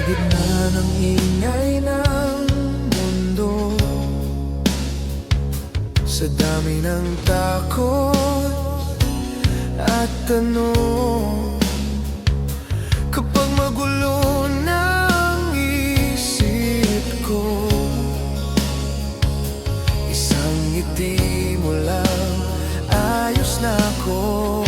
gitna ng ingay ng mundo, sa dami ng takot at tanong, kapag magulo ng isip ko, isang ngiti mo lang, ayos na ako.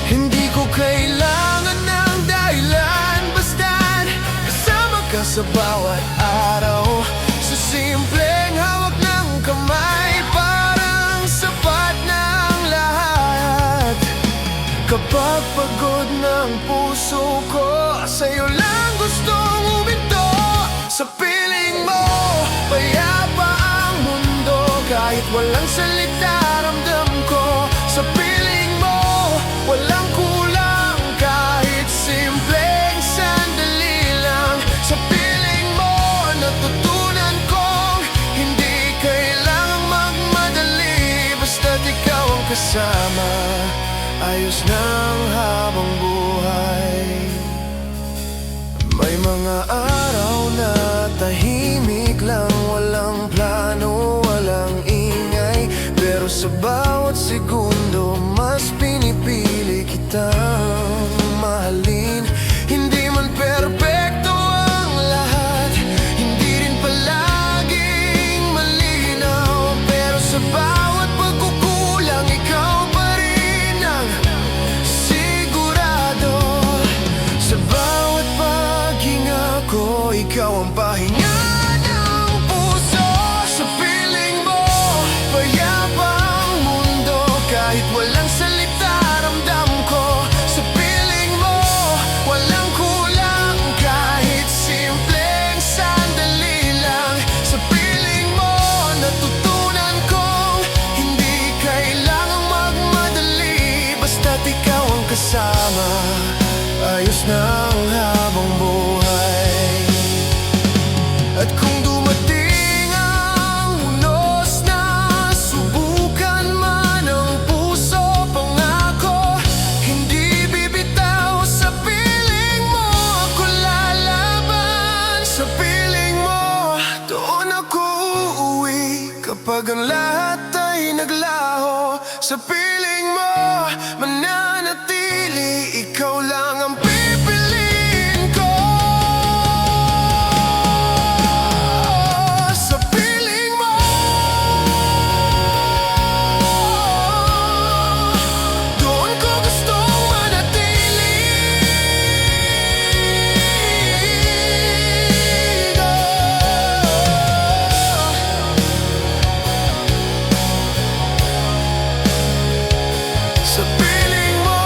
Hindi ko kailangan ng dahilan, basta't kasama ka sa bawat araw. Sa simpleng hawak ng kamay, parang sapat na ang lahat. Kapag pagod ng puso ko, sa'yo lang gustong huminto. Sa piling mo, payapa ang mundo, kahit walang salita ramdam ko. Sa piling mo, walang kulang, kahit simpleng sandali lang. Sa piling mo, natutunan kong hindi kailangang magmadali, basta't ikaw ang kasama, ayos ng habang buhay. May mga araw na tahimik lang, walang plano, walang ingay, pero sa bawat segundo mas pinipili kitang mahalin. Hindi man perpekto ang lahat, hindi rin palaging malinaw, pero sa bawat pagkukulang, ikaw pa rin ang sigurado. Sa bawat paghinga ko, ikaw ang pahinga ng puso. Sa piling mo, payapa ang mundo, kahit walang salita ramdam ko. Sa piling mo, walang kulang, kahit simpleng sandali lang. Sa piling mo, natutunan kong hindi kailangang magmadali, basta't ikaw ang kasama, ayos na ang habang buhay. At kung dumating ang unos na subukan man ang puso, pangako hindi bibitaw. Sa piling mo, ako lalaban. Sa piling mo, doon ako uuwi kapag ang lahat ay naglaho. Sa piling mo, mananatili, ikaw lang ang pipiliin ko. Sa piling mo, doon ko gustong manatili. Sa piling mo,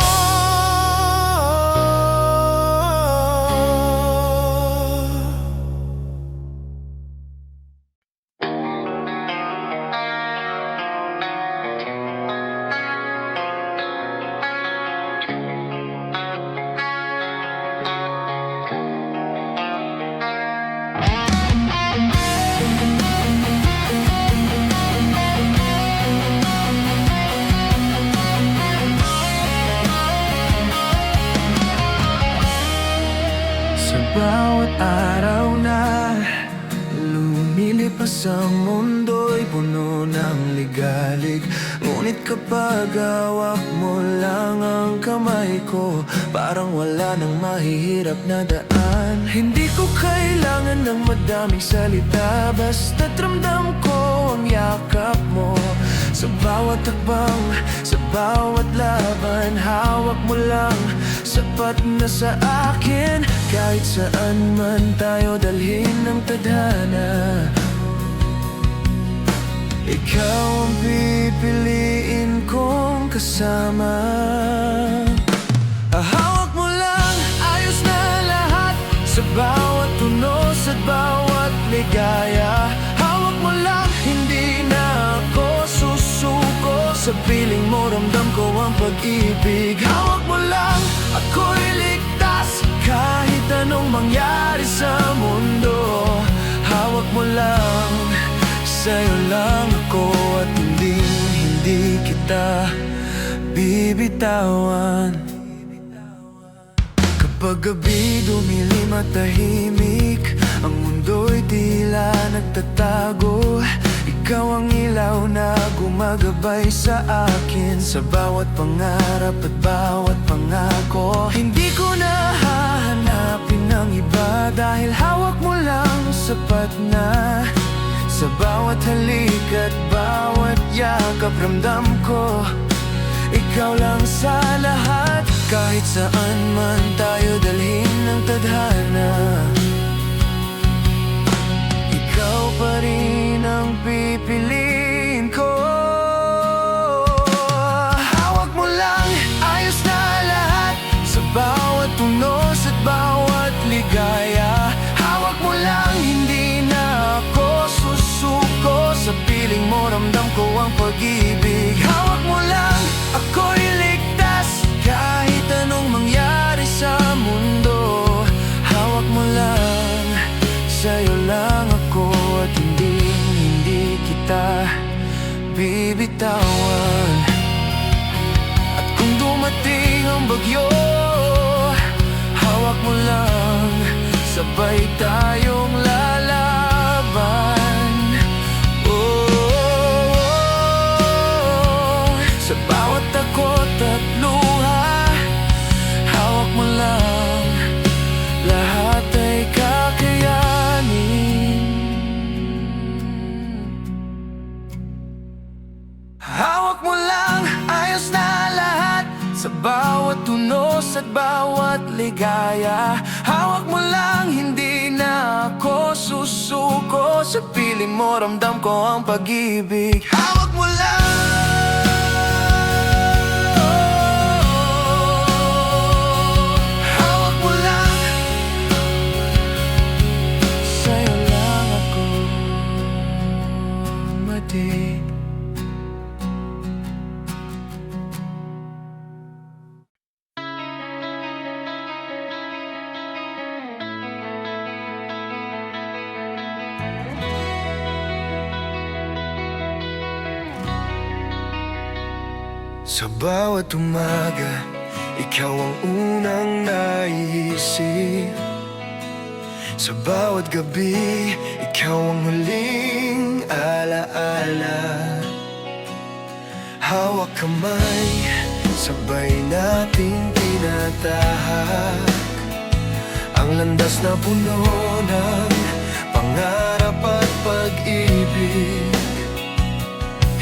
sa bawat araw na lumilipas ang mundo'y puno ng ligalig. Ngunit kapag hawak mo lang ang kamay ko, parang wala nang mahihirap na daan. Hindi ko kailangan ng madaming salita, basta't ramdam ko ang yakap mo. Sa bawat takbang, sa bawat laban, hawak mo lang, sapat na sa akin. Kahit saan man tayo dalhin ng tadhana, ikaw ang pipiliin kong kasama. Hawak mo lang, ayos na lahat, sa bawat tunos at bawat ligaya. Hawak mo lang, hindi na ako susuko. Sa piling mo, ramdam ko ang pag-ibig. Hawak mo lang, ako'y ligtas, kahit anong mangyari sa mundo. Hawak mo lang, sa'yo lang ako, at hindi kita bibitawan. Kapag Kapag gabi dumilim at tahimik, ang mundo'y tila nagtatago. Ikaw ang ilaw na gumagabay sa akin, sa bawat pangarap at bawat pangako. Hindi ko na hahanapin ng iba, dahil hawak mo lang sapat na. Sa bawat halik at bawat yakap, ramdam ko ikaw lang sa lahat. Kahit saan man tayo dalhin ng tadhana, ikaw pa rin ang pipiliin ko. Hawak mo lang, ayos na lahat, sa bawat tunos at bawat ligaya. Hawak mo lang, hindi na ako susuko. Sa piling mo, ramdam ko ang pag-ibig. Hawak mo lang, ako'y ligtas, kahit anong mangyari sa mundo. Hawak mo lang, sa'yo lang ako, at hindi kita bibitawan. At kung dumating ang bagyo, hawak mo lang, sabay tayong lalaban. Sa bawat takot at luha, hawak mo lang, lahat ay kakayanin. Hawak mo lang, ayos na lahat, sa bawat tunos at bawat ligaya. Hawak mo lang, hindi na ako susuko. Sa piling mo, ramdam ko ang pag-ibig. Hawak mo lang, sa bawat umaga, ikaw ang unang naiisip. Sa bawat gabi, ikaw ang huling alaala. Hawak kamay, sabay nating tinatahak ang landas na puno ng pangarap at pag-ibig.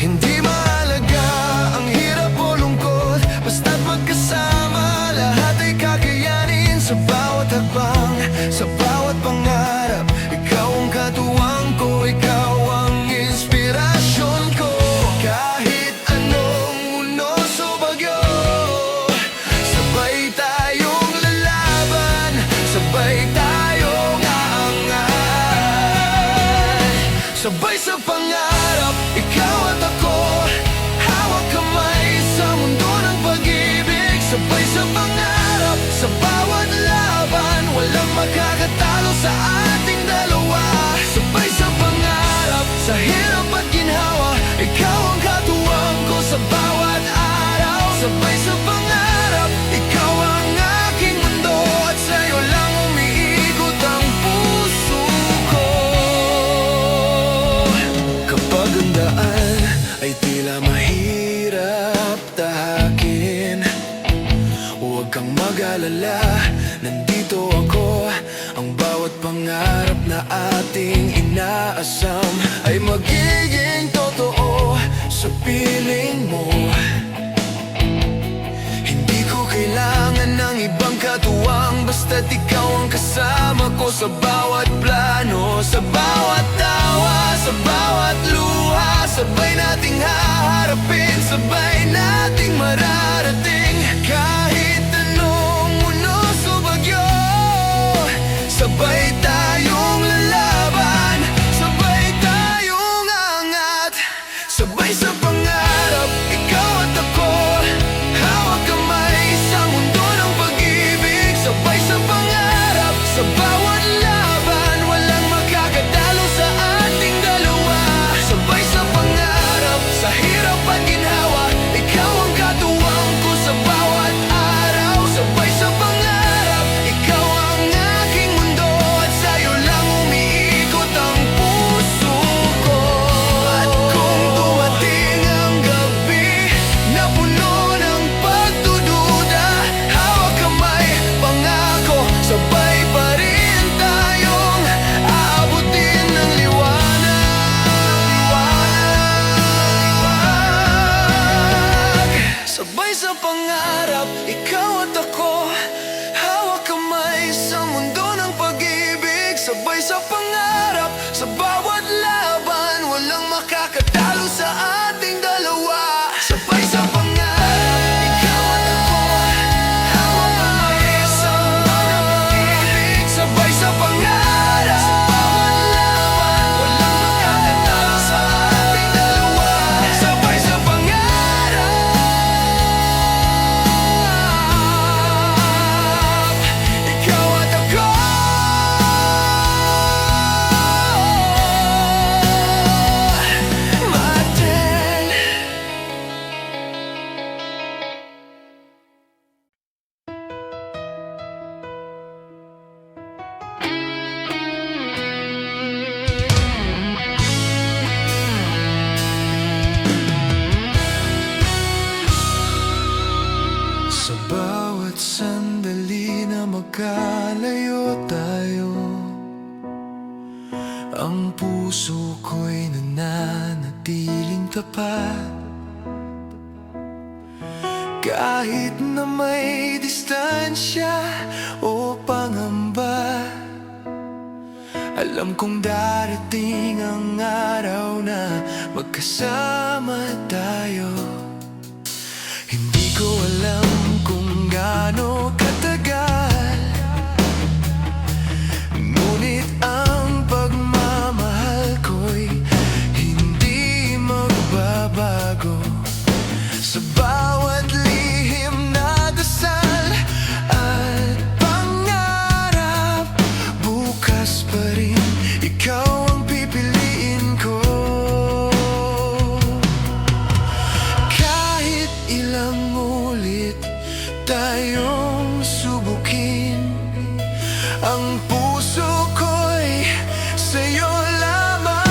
Hindi mahalaga ang hirap o lungkot, basta't magkasama, lahat ay kakayanin. Sa bawat hakbang, sa bawat pangarap, ikaw ang katuwang ko, ikaw ang inspirasyon ko. Kahit anong unos o bagyo, sabay tayong lalaban, sabay tayong aangat. Sabay sa pangarap, ikaw at ako, hawak kamay sa mundo ng pag-ibig. Sabay sa pangarap, sa bawat laban, walang makakatalo sa ating dalawa. Sabay sa pangarap, sa hirap at ginhawa, ikaw ang katuwang ko sa bawat araw. Sabay sa pangarap, ikaw ang aking mundo, at sa'yo lang umiikot ang puso ko. Kapag ang daan ay tila mahirap tahakin, huwag kang mag-alala, nandito ako. Ang bawat pangarap na ating inaasam ay magiging totoo sa piling mo. Hindi ko kailangan ng ibang katuwang, basta't ikaw ang kasama ko sa bawat plano, sa bawat tawa, sa bawat luha. Sabay nating haharapin, sabay nating mararating. Kahit anong unos o bagyo, sabay tayong lalaban, sabay tayong angat. Sabay sa pangarap, ikaw at ako, hawak kamay sa mundo ng pag-ibig. Sabay sa pangarap, sa bawat laban, pangarap, sa bawat laban, walang makakatalo sa ating dalawa. Sabay sa pangarap, ikaw at ako, hawak ang isang buwan ng pag-ibig. Sabay sa pangarap, sa bawat laban, walang makakatalo sa ating dalawa. Sabay sa pangarap, ikaw at ako. Martin. Sa bawat sandali na magkalayo tayo, ang puso ko'y nananatiling tapat. Kahit na may distansya o pangamba, alam kong darating ang araw na magkasama tayo. Hindi ko alam kung gaano katagal, ngunit ang pagmamahal ko'y hindi magbabago. Sa bawat lihim na dasal at pangarap, bukas pa rin ikaw ang pipiliin ko. Kahit ilang ulit tayong subukin, ang puso ko'y sa'yo lamang.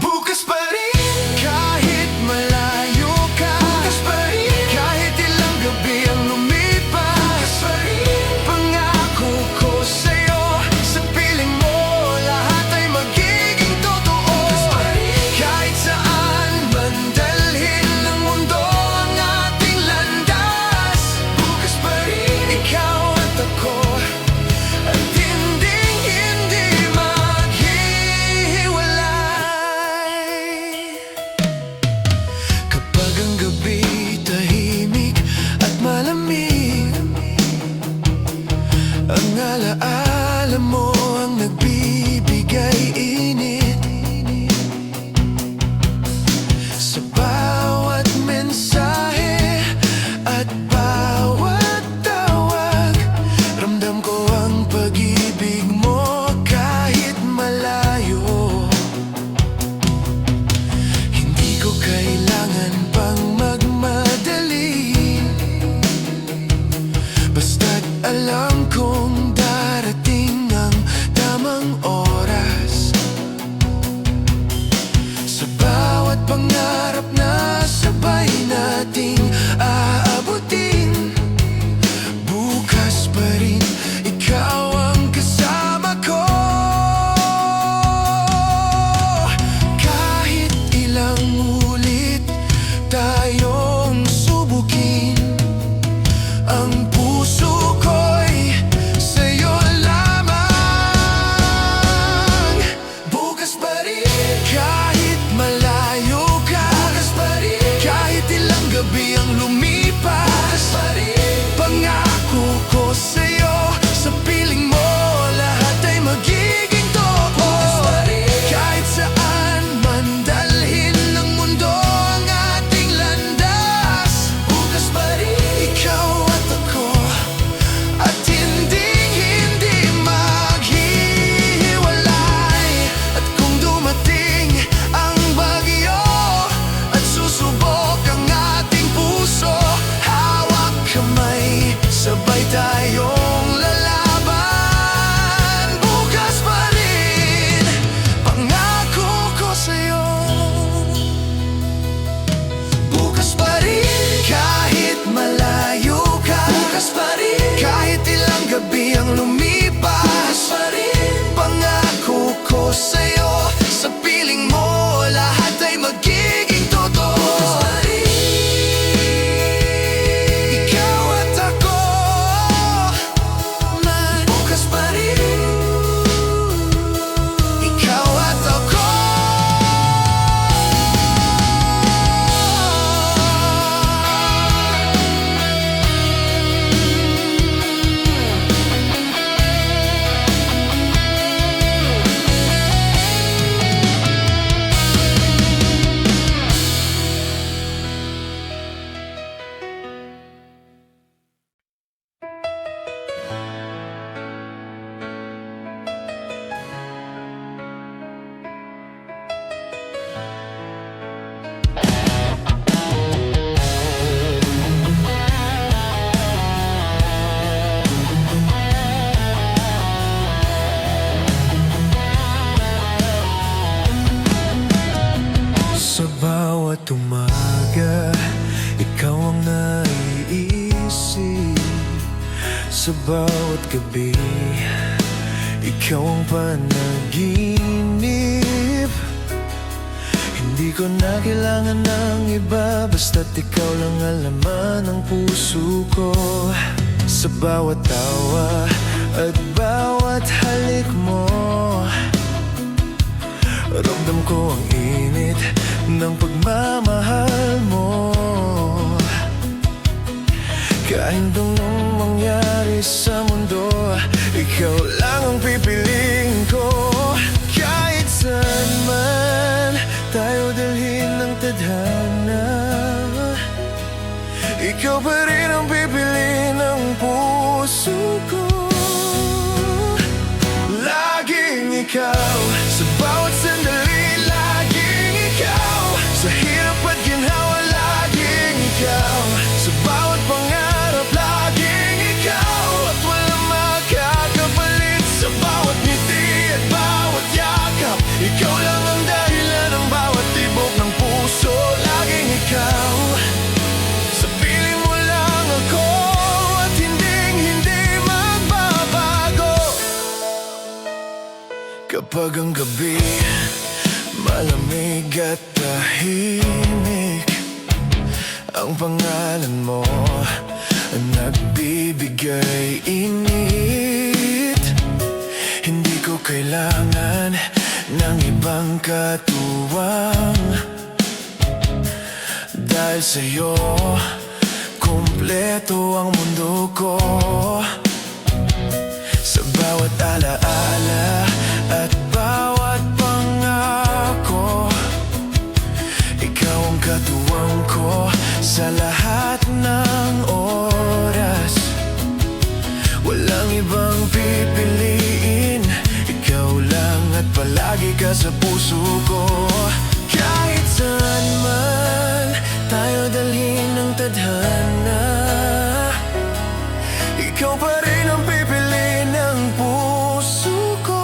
Bukas pa rin, kahit malayo ka, bukas pa rin, kahit ilang gabi ang lumipas, bukas pa rin, pangako ko sa'yo, sa piling mo lahat ay magiging totoo. Bukas pa rin, kahit saan man dalhin ng mundo ang ating landas, bukas pa rin, ikaw at ako, at hindi maghihiwalay. Kapag ang gabi tahimik at malamig, ang alaala mo ang nagbibigay init. Sa bawat mensahe at bawat tawag, ramdam ko ang pag-ibig mo kahit malayo. Hindi ko kailangan pang magmadali, basta't alam kong darating ang bawat gabi, ikaw ang panaginip. Hindi ko na kailangan ng iba, basta't ikaw lang ang laman ng puso ko. Sa bawat tawa at bawat halik mo, ramdam ko ang init ng pagmamahal mo. Kahit anong mangyari sa mundo, ikaw lang ang pipiliin ko. Kahit saan man tayo dalhin ng tadhana, ikaw pa rin ang pipiliin ng puso ko. Laging ikaw, sa bawat sandali, laging ikaw. Sa hirap at ginhawa, laging ikaw. Sa bawat pangarap, laging ikaw. At walang makakapalit sa bawat ngiti at bawat yakap. Ikaw lang ang dahilan ng bawat tibok ng puso. Laging ikaw. Sa piling mo lang ako at hindi magbabago. Kapag ang gabi malamig at tahimik, ang pangalan mo ang nagbibigay init. Hindi ko kailangan ng ibang katuwang, dahil sa'yo kumpleto ang mundo ko. Sa bawat alaala at bawat pangako, ikaw ang katuwang ko sa lahat ng oras. Walang ibang pipiliin, ikaw lang at palagi ka sa puso ko. Kahit saan man tayo dalhin ng tadhana, ikaw pa rin ang pipiliin ng puso ko.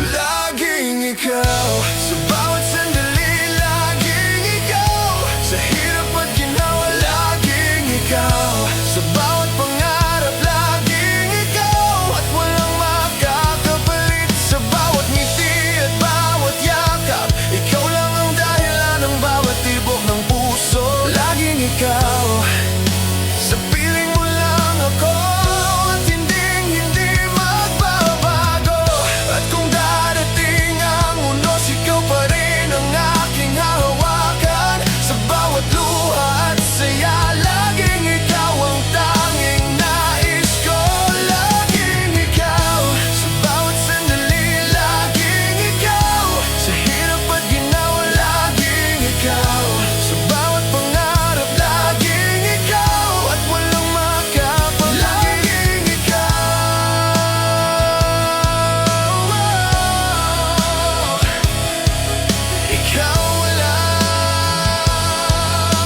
Laging ikaw, sa bawat sandali, laging ikaw. Sa hirap at ginawa, laging ikaw. Sa bawat pangarap, laging ikaw. At walang makakapalit sa bawat ngiti at bawat yakap. Ikaw lang ang dahilan ng bawat tibok ng puso. Laging ikaw. Sa piling mo lang ako at hindi magbabago. At kung darating ang unos, ikaw pa rin ang aking hahawakan. Sa bawat luha at saya, laging ikaw ang tanging nais ko. Laging ikaw, sa bawat sandali, laging ikaw. Sa hirap at ginawa, laging ikaw. Sa bawat pangarap, laging ikaw. At walang makapalit, laging ikaw. Ikaw walang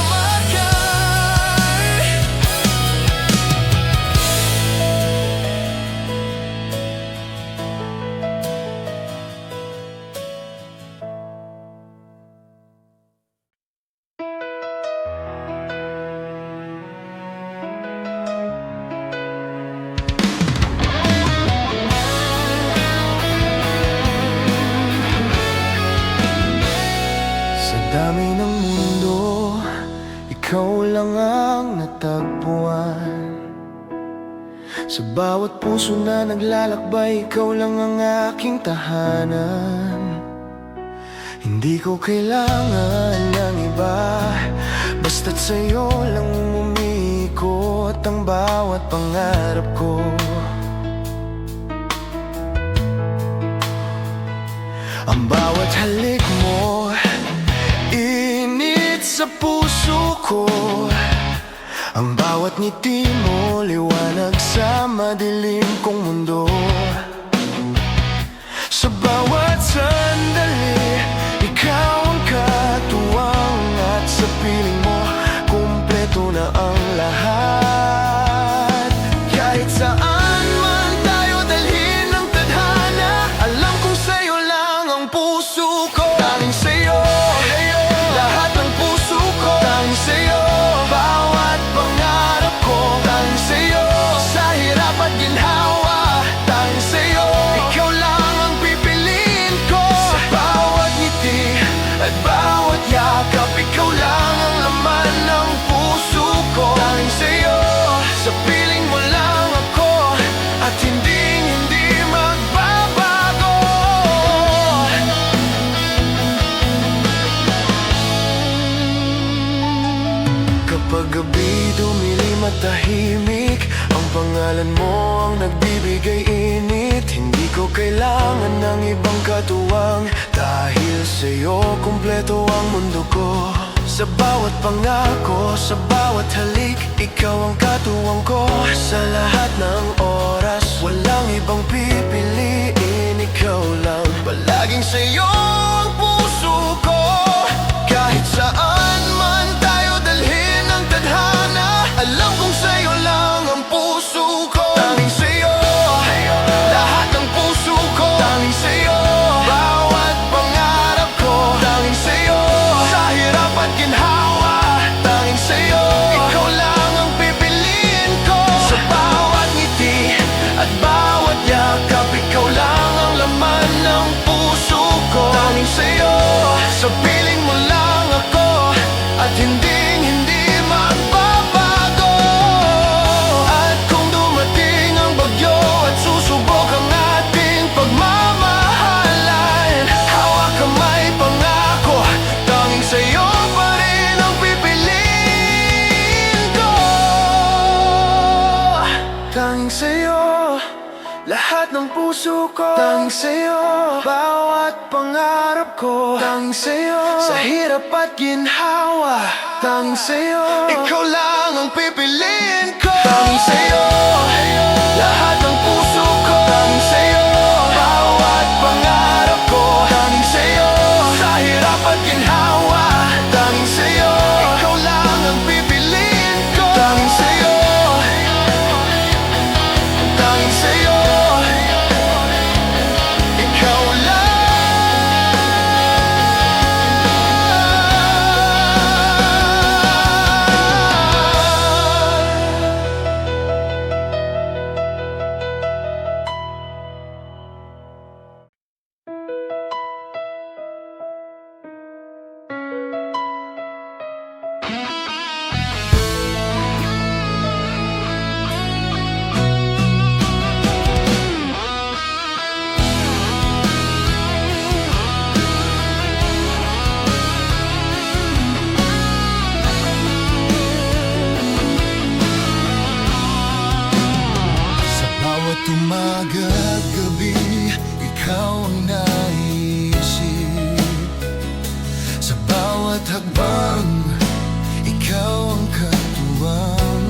makay. Sa dami ng mundo, ikaw lang ang natagpuan. Sa bawat puso na naglalakbay, ikaw lang ang aking tahanan. Hindi ko kailangan ng iba, basta't sa'yo lang umikot ang bawat pangarap ko. Ang bawat halik mo, init sa puso ko. Ang bawat ngiti mo, liwanag sa madilim kong mundo. Sa bawat sandali, ikaw ang katuwang. At sa piling mo, kumpleto na ang lahat. Kahit saan man tayo dalhin ng tadhana, alam kong sa'yo lang ang puso ko. Tanging sa'yo, lahat ng puso ko. Tanging sa'yo, bawat pangarap ko. Tanging sa'yo, dumilim at tahimik, ang pangalan mo ang nagbibigay init. Hindi ko kailangan ng ibang katuwang, dahil sa'yo kumpleto ang mundo ko. Sa bawat pangako, sa bawat halik, ikaw ang katuwang ko. Sa lahat ng oras, walang ibang pipiliin, ikaw lang. Palaging sa'yo ang puso ko. Kahit saan man tayo dalhin ng tadhana, alam kong sa'yo lang ang puso ko. Tanging sa'yo, lahat ng puso ko. Tanging sa'yo, bawat pangarap ko. Tanging sa'yo, sa hirap at ginhawa. Tanging sa'yo, ikaw lang ang pipiliin ko. Sa bawat ngiti at bawat yakap, ikaw lang ang laman ng puso ko. Tanging sa'yo, sa piling mo lang ako, at hindi magbabago. At kung dumating ang bagyo at susubok ang ating pagmamahalan, hawak kamay pangako, tanging sa'yo pa rin ang pipiliin ko. Tanging sa'yo, lahat ng puso ko. Tanging sa'yo, bawat pangarap ko. Tanging sa'yo, sa hirap at ginhawa. Tanging sa'yo, ikaw lang ang pipiliin ko. Tanging sa'yo, lahat ng puso ko. Tanging sa'yo, bawat pangarap ko. Tanging sa'yo, sa hirap at ginhawa. Tanging sa'yo, ikaw lang ang pipiliin ko. Tanging sa'yo, tanging sa'yo, ikaw lang. Sa bawat umaga at gabi, ikaw ang naisip. Sa bawat hakbang, ikaw ang katuwang.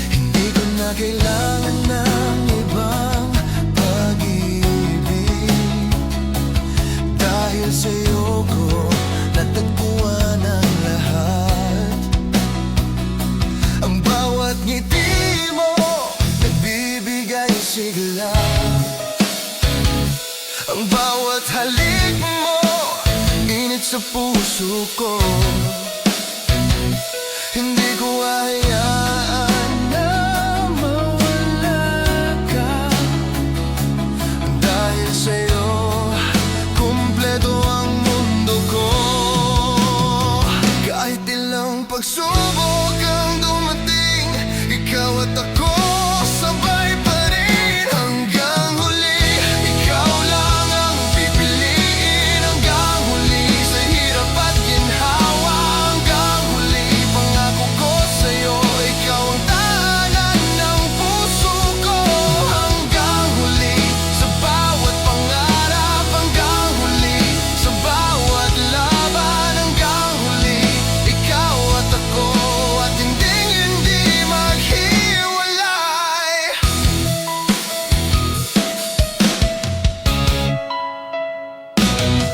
Hindi ko na kailangan ng ibang pag-ibig, dahil sa'yo ko natagpuan ang lahat. Ang bawat ngiti mo nagbibigay sigla, ang bawat halik mo init sa puso ko. Hindi ko hahayaan na mawala ka, dahil sa'yo kumpleto ang mundo ko. Kahit ilang pagsubok ang dumating, ikaw at ako sabay pa rin hanggang huli. Ikaw lang ang pipiliin hanggang huli. Sa hirap at ginhawa hanggang huli. Pangako ko sa'yo, ikaw ang tahanan ng puso ko hanggang huli. Sa bawat pangarap hanggang huli. Sa bawat laban hanggang huli. Ikaw at ako, at hindi maghiwalay.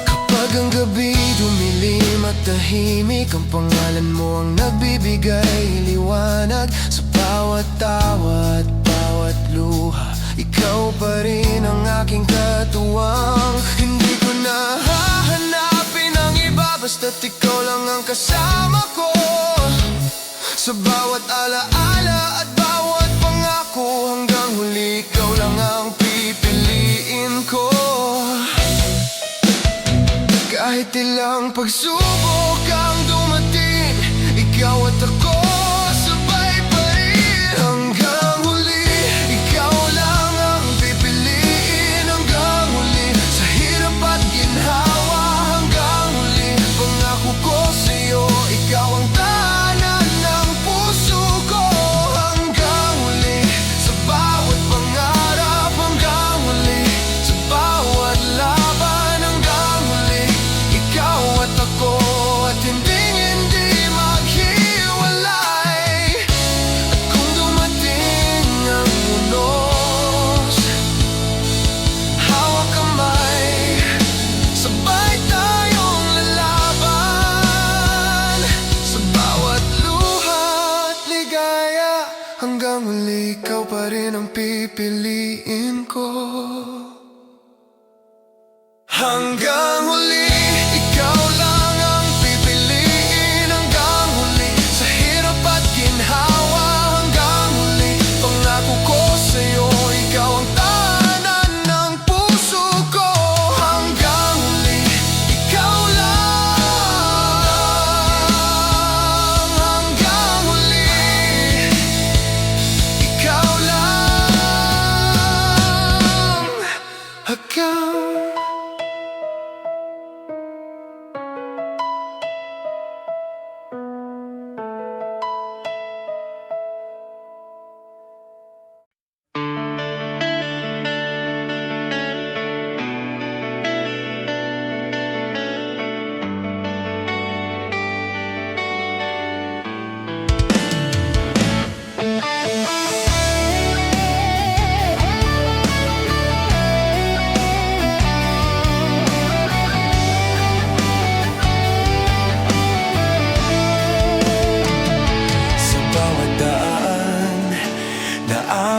Kapag ang gabi dumilim at tahimik, ang pangalan mo ang nagbibigay liwanag. Sa bawat tawa at bawat luha, ikaw pa rin ang aking katuwang. Hindi ko na hahanapin ang iba, basta't ikaw lang ang kasama ko. Sa bawat alaala at bawat pangako, hanggang huli ikaw lang ang pipiliin ko. Kahit ilang pagsubok ang dumating, ikaw at ako sabay pa rin hanggang huli. Ikaw lang ang pipiliin hanggang huli. Sa hirap at ginhawa hanggang huli. Pangako ko sa'yo, ikaw ang tahanan ng pipiliin ko. Hanggang huli, ikaw lang ang pipiliin. Hanggang huli, sa hirap at ginhawa. Hanggang huli, pangako ko sa'yo, ikaw ang tahanan ng puso ko. Hanggang huli, ikaw lang. Hanggang huli, ikaw lang. Hanggang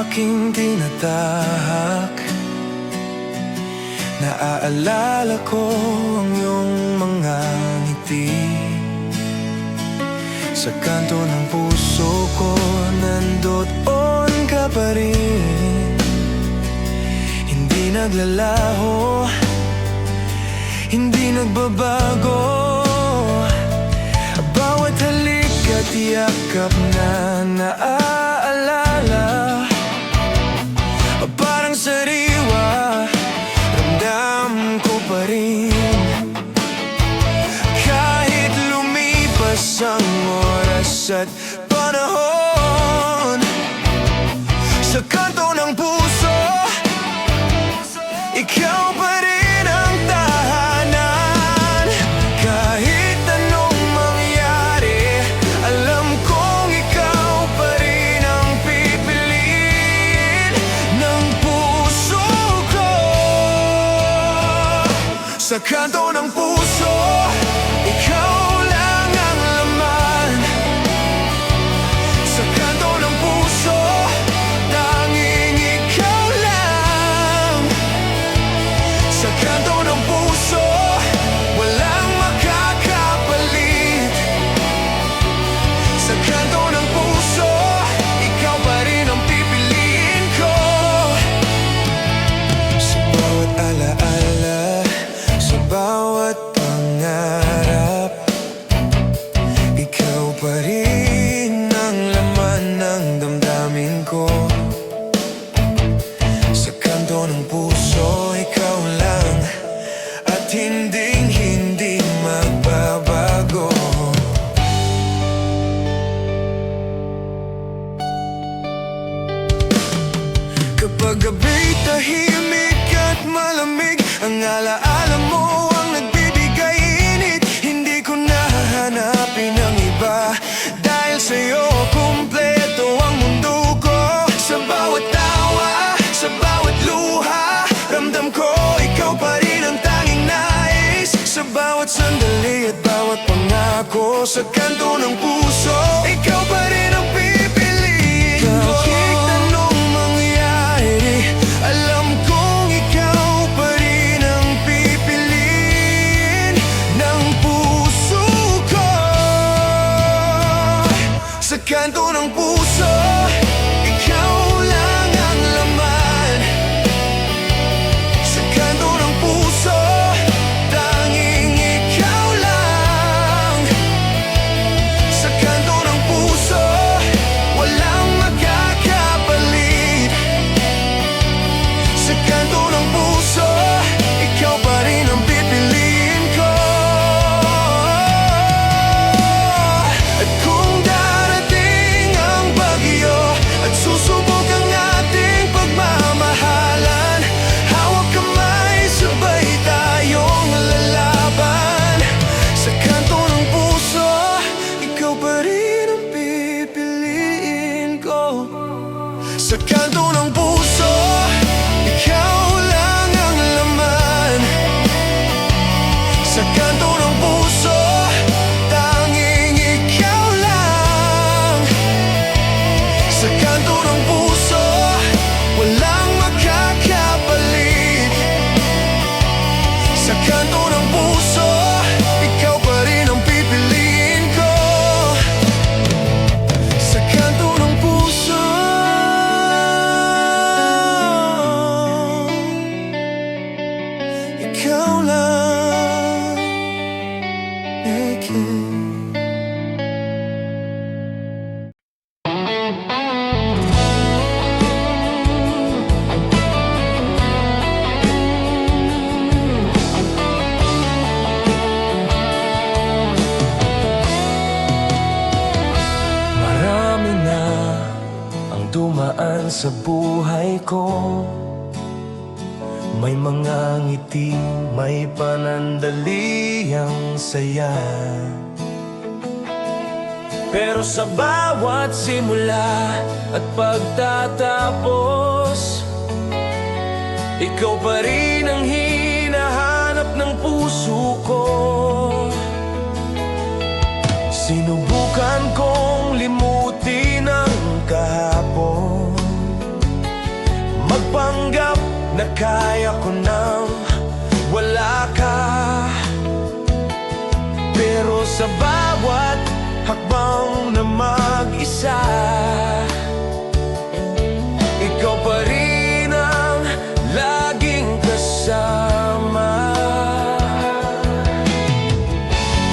aking tinatahak, naaalala ko ang iyong mga ngiti. Sa kanto ng puso ko, nandoon ka pa rin. Hindi naglalaho, hindi nagbabago. Bawat halik at yakap na naaalala, parang sariwa, ramdam ko pa rin. Kahit lumipas ang oras at panahon, sa kanto ng puso, ikaw pa rin ang tahanan. Kahit anong mangyari, alam kong ikaw pa rin ang pipiliin ng puso ko. Sa kanto ng puso, ikaw lang ang laman. Sa kanto ng puso, tanging ikaw lang. Sa kanto ng puso, walang makakapalit. Sa kanto ng puso, ikaw pa rin ang pipiliin ko. Sa bawat alaala, sa bawat pangarap, ikaw pa rin ang laman ng damdamin ko. Sa kanto ng puso, ikaw lang, at hinding-hindi magbabago. Kapag gabi'y tahimik at malamig, ang alaala mo ang nagbibigay init. Hindi ko nahanapin ang iba, dahil sa'yo kumpleto ang mundo ko. Sa bawat tawa, sa bawat luha, ramdam ko ikaw pa rin ang tanging nais. Sa bawat sandali at bawat pangako, sa kanto ng puso, ikaw pa rin ang pipiliin ko. Kahit anong mangyari, alam kong ikaw pa rin ang pipiliin ng puso ko. Sa kanto ng puso, ikaw lang ang laman. Sa kanto ng puso, tanging ikaw lang. Sa kanto sa buhay ko. May mga ngiti, may panandaliang saya. Pero sa bawat simula at pagtatapos, ikaw pa rin ang hinahanap ng puso ko. Sinubukan kong limutin ang kahapon, magpanggap na kaya ko nang wala ka. Pero sa bawat hakbang na mag-isa, ikaw pa rin ang laging kasama.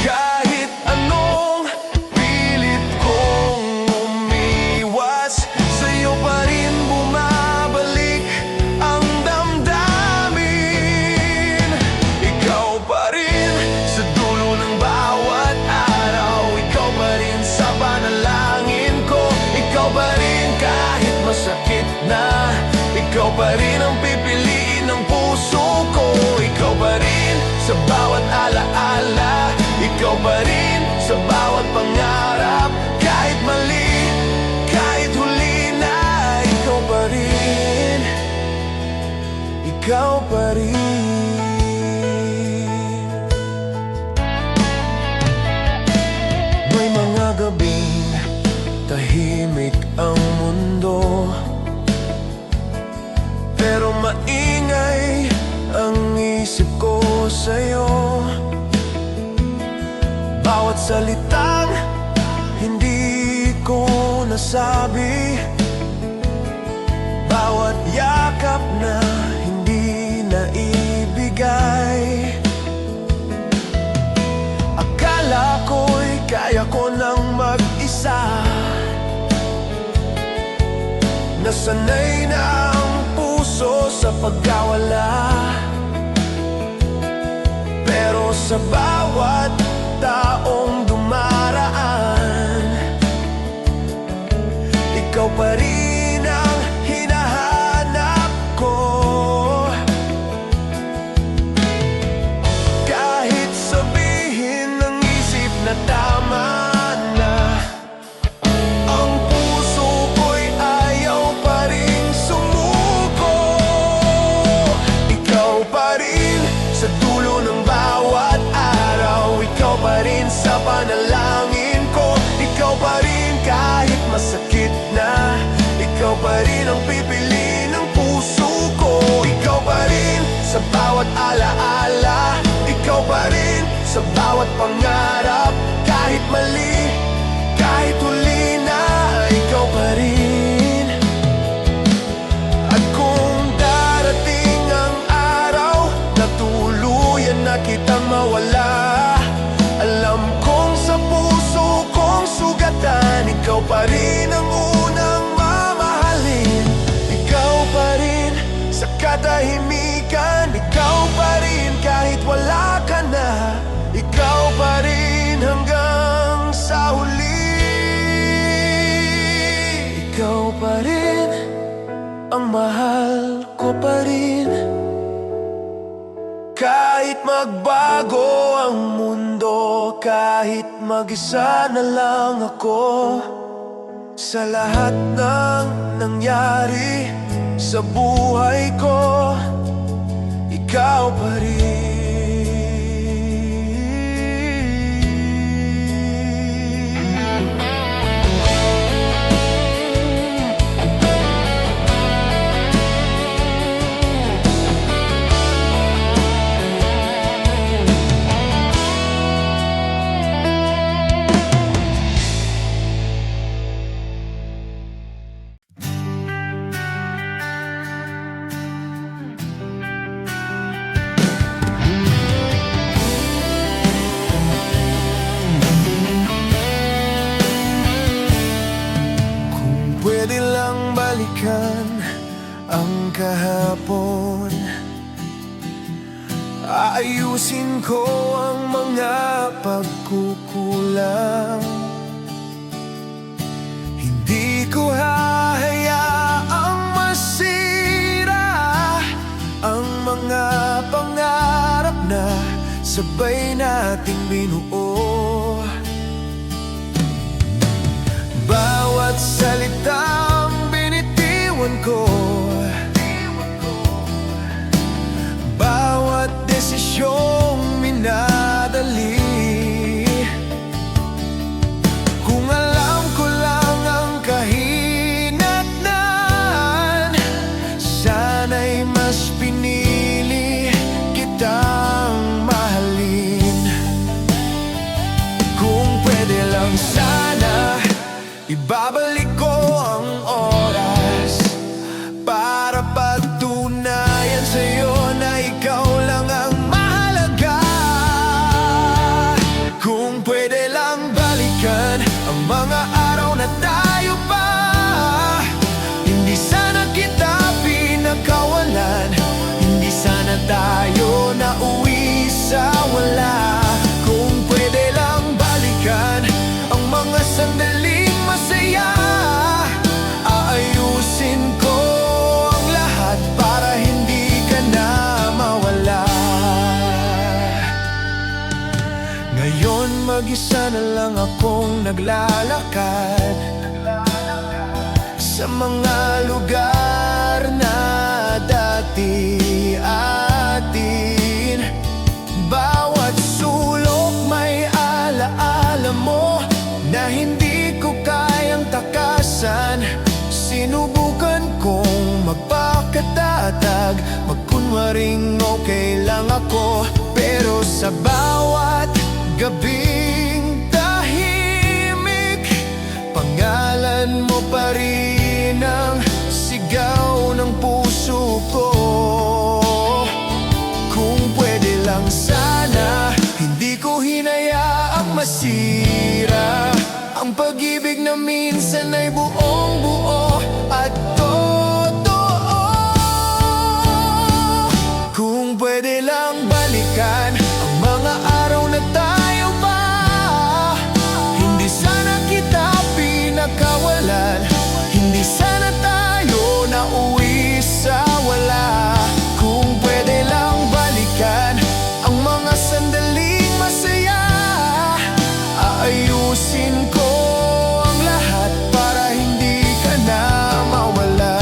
Kahit anong pilit kong umiwas, sa'yo pa rin bumabalik ang damdamin. Ikaw pa rin sa dulo ng bawat araw, ikaw pa rin sa panalangin ko. Ikaw pa rin kahit masakit na, ikaw pa rin ang pipiliin ng puso ko. Ikaw pa rin sa bawat alaala, ikaw pa rin sa bawat pangarap. Kahit mali, kahit huli na, ikaw pa rin, ikaw pa rin. May mga gabing tahimik ang mundo, pero maingay ang isip ko sa'yo. Bawat salitang hindi ko nasabi, bawat yakap na hindi naibigay. Akala ko'y kaya ko nang mag-isa, nasanay na ang puso sa pagkawala. Pero sa bawat taong dumaraan, ikaw pa rin ang hinahanap ko. Kahit sabihin ng isip na tama na, ang puso ko'y ayaw pa rin sumuko. Ikaw pa rin sa dulo ng bawat araw, ikaw pa rin sa panalangin ko. Ikaw pa rin kahit masakit na, ikaw pa rin ang pipiliin ng puso ko. Ikaw pa rin sa bawat alaala, ikaw pa rin sa bawat pangarap. Kahit mali, kahit huli na, ikaw pa rin. At kung darating ang araw na tuluyan na kitang mawala, alam kong sa puso kong sugatan, ikaw pa rin ang unang mamahalin. Ikaw pa rin sa katahimikan, ikaw pa rin kahit wala ka na, ikaw pa rin hanggang sa huli. Ikaw pa rin ang mahal ko pa rin. Kahit magbago ang mundo, kahit mag-isa na lang ako, sa lahat ng nangyari sa buhay ko, ikaw pa rin. Pwede lang balikan ang kahapon, aayusin ko ang mga pagkukulang. Hindi ko hahayaang sabay nating binuo. Bawat salitang binitiwan ko, bawat desisyong minadali. Kung alam ko lang ang kahinatnan, sana'y mas pinili kitang mahalin. Kung pwede lang sana, ibabalik ko ang oras para patunayan sa'yo na ikaw lang ang mahalaga. Kung pwede lang balikan ang mga araw na tayo pa, hindi sana kita pinakawalan, hindi sana tayo nauwi sa wala. Kung pwede lang balikan ang mga sandaling masaya, aayusin ko ang lahat para hindi ka na mawala. Ngayon mag-isa na lang akong naglalakad sa mga lugar na dati atin. Bawat sulok may alaala mo na hindi ko kayang takasan. Sinubukan kong magpakatatag, magkunwaring okay lang ako, pero sa bawat gabing tahimik, pangalan mo pa rin ang sigaw ng puso ko. Kung pwede lang sana, hindi ko hinayaang masira ang pag-ibig na minsan ay buong buo at totoo. Kung pwede lang balikan ang mga araw na tayo pa, hindi sana kita pinakawalan, hindi sana tayo nauwi sa wala. Kung pwede lang balikan ang mga sandaling masaya, aayusin ko ang lahat para hindi ka na mawala.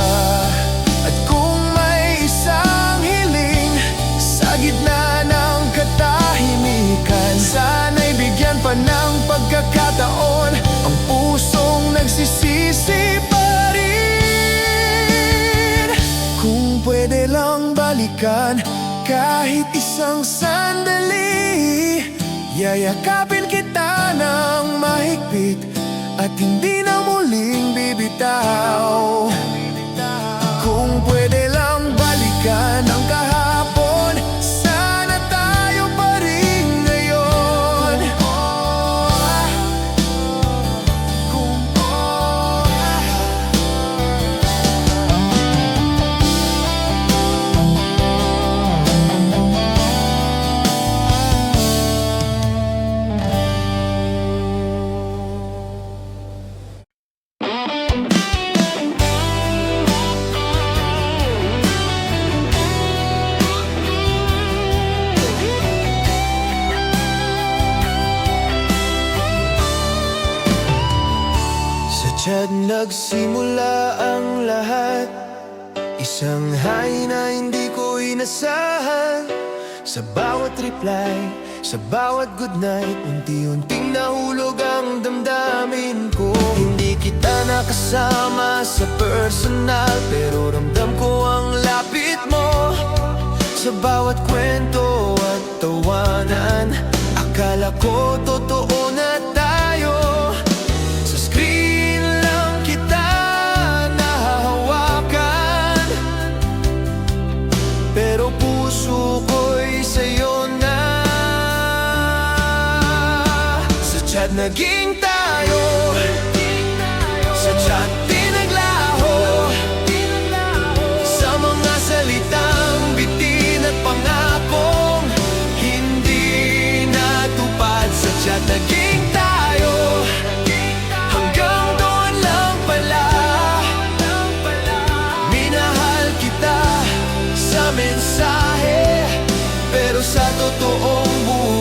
At kung may isang hiling sa gitna ng katahimikan, sana'y bigyan pa ng pagkakataon ang pusong nagsisisi pa rin. Kung pwede lang balikan kahit isang sandali, yayakapin kita ng mahigpit at hindi na muling bibitaw. Kung pwede lang balikan ang kahapon, sana tayo pa rin ngayon. Diyan nagsimula ang lahat, isang hay na hindi ko inasahan. Sa bawat reply, sa bawat goodnight, unti-unting nahulog ang damdamin ko. Hindi kita nakasama sa personal, pero ramdam ko ang lapit mo. Sa bawat kwento at tawanan, akala ko totoo na tayo. Sa screen lang kita nahahawakan, pero puso ko'y sa'yo na. Sa chat naging tayo, sa chat pinaglaho, sa mga salitang bitin at pangakong hindi natupad. Sa chat naging tayo, hanggang doon lang pala. Minahal kita sa mensahe, pero sa totoong buhay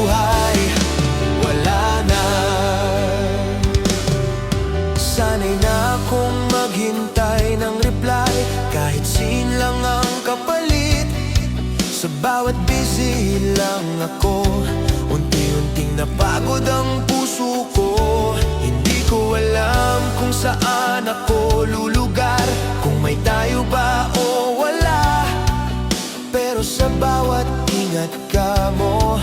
sa bawat busy lang ako, unti-unting napagod ang puso ko. Hindi ko alam kung saan ako lulugar, kung may tayo ba o wala. Pero sa bawat ingat ka mo,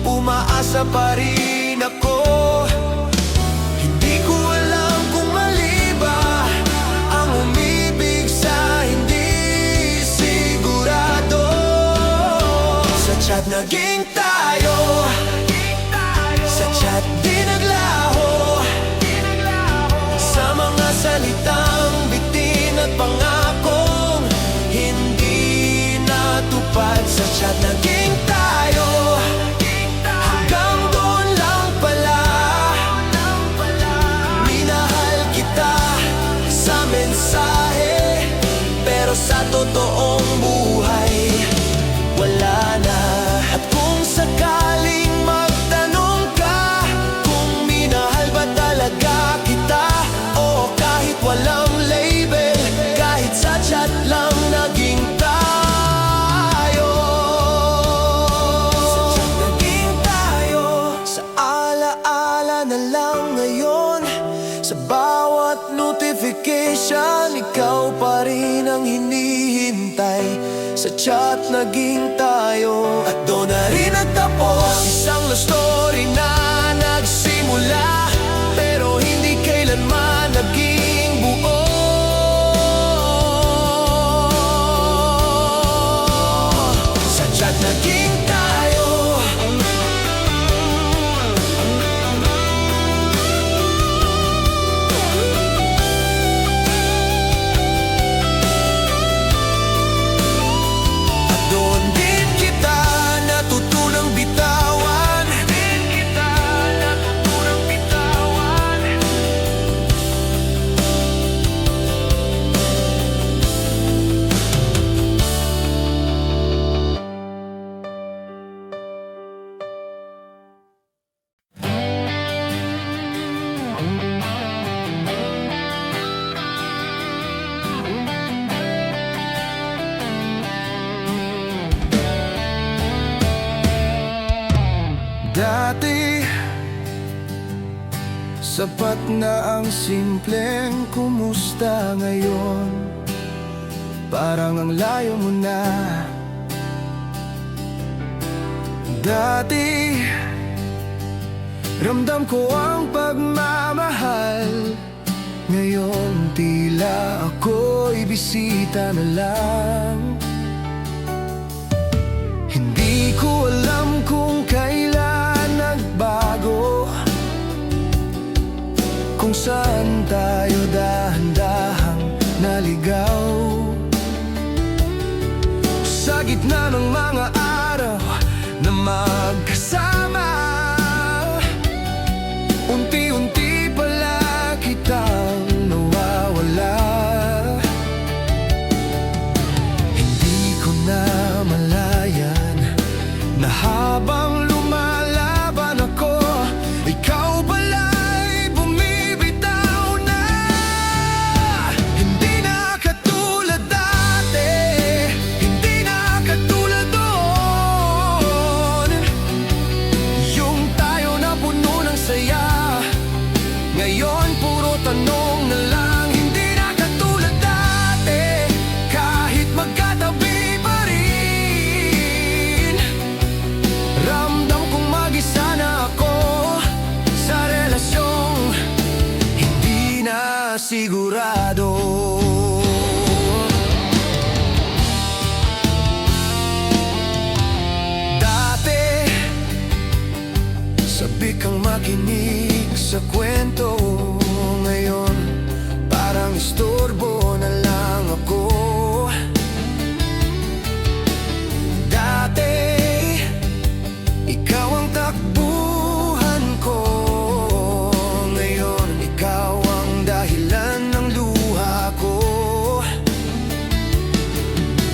umaasa pa rin ako. Hindi ko alam kung mali ba ang umibig sa hindi sigurado. Sa chat naging tayo, sa chat di naglaho, sa mga salitang bitin at pangakong hindi natupad. Sa chat naging tayo, hanggang doon lang pala. Minahal kita sa mensahe, pero sa totoong buhay wala na. At kung sakaling magtanong ka kung minahal ba talaga kita, o kahit walang label, kahit sa chat lang naging tayo. Sa chat naging tayo, sa alaala na lang ngayon. Sa bawat notification, ikaw pa rin ang hinihintay. Sa chat naging tayo, at doon na rin nagtapos isang love story na nagsimula, pero hindi kailanman naging buo. Sa chat naging tayo, at doon din kita natutunang bitawan. Din kita natutunang bitawan. Dati, sapat na ang simpleng kumusta. Ngayon, parang ang layo mo na. Dati, ramdam ko ang pagmamahal. Ngayon, tila ako'y bisita na lang. Hindi ko alam kung kailan nagbago, kung saan tayo dahan-dahang naligaw. Sa gitna ng mga araw na magkasama, unti-unti pala kitang nawawala. Hindi ko na malayan na habang lumalaban ako, ikaw pala'y bumibitaw na. Hindi na katulad dati, hindi na katulad doon. Yung tayo na puno ng saya, ngayon puro tanong na lang. Hindi na katulad dati, kahit magkatabi pa rin. Ramdam kong mag-isa na ako sa relasyong hindi na sigurado. Dati, sabi kang makinig sa kwento. Ngayon, parang istorbo na lang ako. Dati, ikaw ang takbuhan ko. Ngayon, ikaw ang dahilan ng luha ko.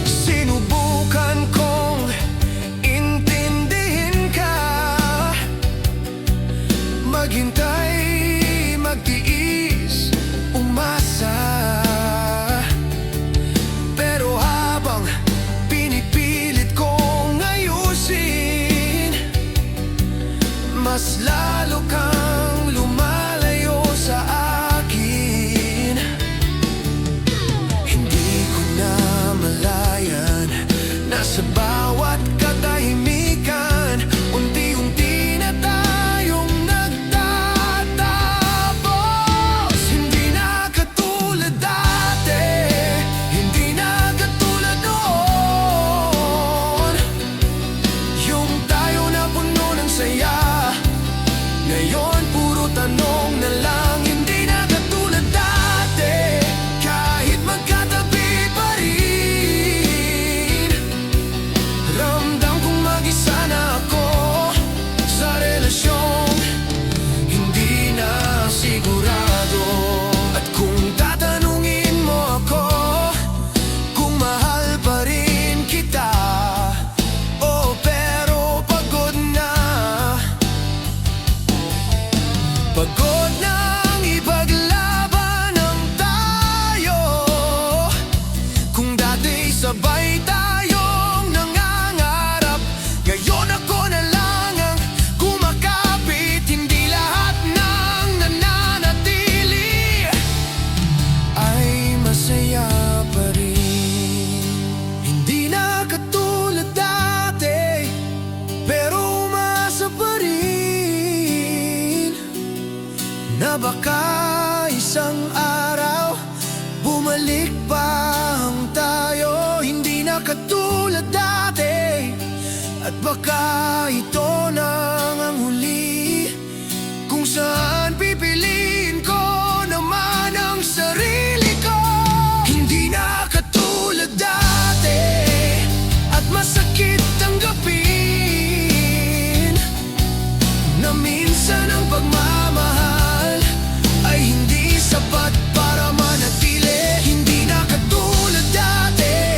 Sinubukan kong intindihin ka, maghintay, Sa bawat katahimikan, unti-unti na tayong nagtatapos. Hindi na katulad dati, hindi na katulad noon. Yung tayo na puno ng saya, ngayon puro tanong na lang. Hindi na katulad dati, kahit magkatabi pa rin. Ramdam kong mag-isa na ako sa relasyong hindi na sigurado. At kung tatanungin mo ako kung mahal pa rin kita, oh pero pagod na. Pagod nang ipaglaban ang tayo. Kung dati sabay tayong nangangarap, ngayon ako na lang ang kumakapit. Hindi lahat ng nananatili ay masaya pa rin. Hindi na katulad dati, pero umasa pa rin na baka isang araw bumalik pa ang tayo. Hindi na katulad dati, at baka ito nang ang huli kung saan pipiliin ko naman ang sarili ko. Hindi na katulad dati, at masakit tanggapin na minsan ang pagmamahal ay hindi sapat para manatili. Hindi na katulad dati.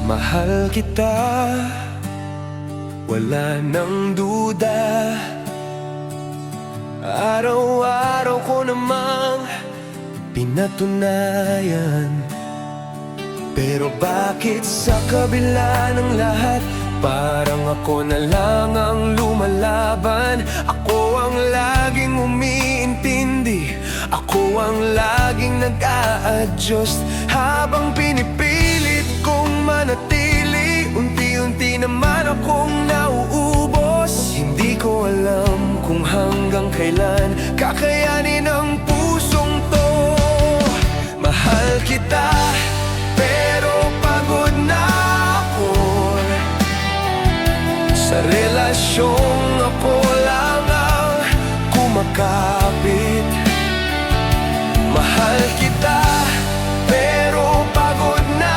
Mahal kita, wala nang duda. Araw-araw ko namang pinatunayan. Pero bakit sa kabila ng lahat, parang ako na lang ang lumalaban? Ako ang laging umiintindi, ako ang laging nag-a-adjust. Habang pinipilit kong manatili, unti-unti naman akong nauubos. Hindi ko alam kung hanggang kailan kakayanin ang pusong to. Mahal kita, pero pagod na ako sa relasyong ako lang ang kumakapit. Mahal kita, pero pagod na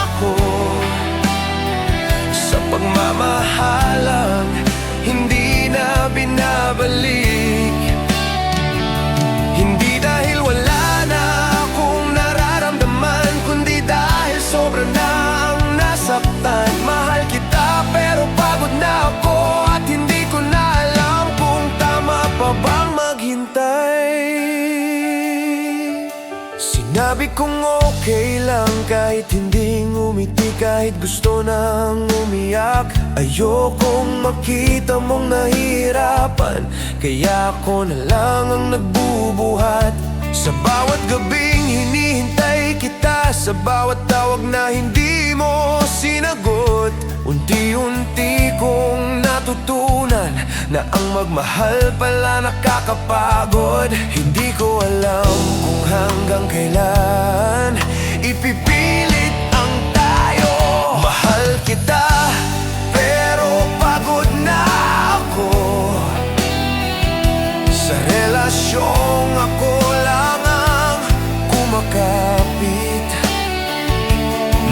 ako sa pagmamahalang hindi na binabalik. Hindi dahil wala na akong nararamdaman, kundi dahil sobra na ang nasaktan. Mahal kita, pero pagod na ako, at hindi ko na alam kung tama pa bang maghintay. Sinabi kong okay lang kahit hindi ngumiti, kahit gusto nang umiyak. Ayokong makita mong nahihirapan, kaya ako na lang ang nagbubuhat. Sa bawat gabing hinihintay kita, sa bawat tawag na hindi mo sinagot, unti-unti kong natutunan na ang magmahal pala nakakapagod. Hindi ko alam kung hanggang kailan ipipilit ang tayo. Mahal kita, pero pagod na ako sa relasyong ako lang ang kumakapit.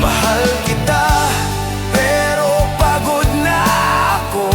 Mahal kita, pero pagod na ako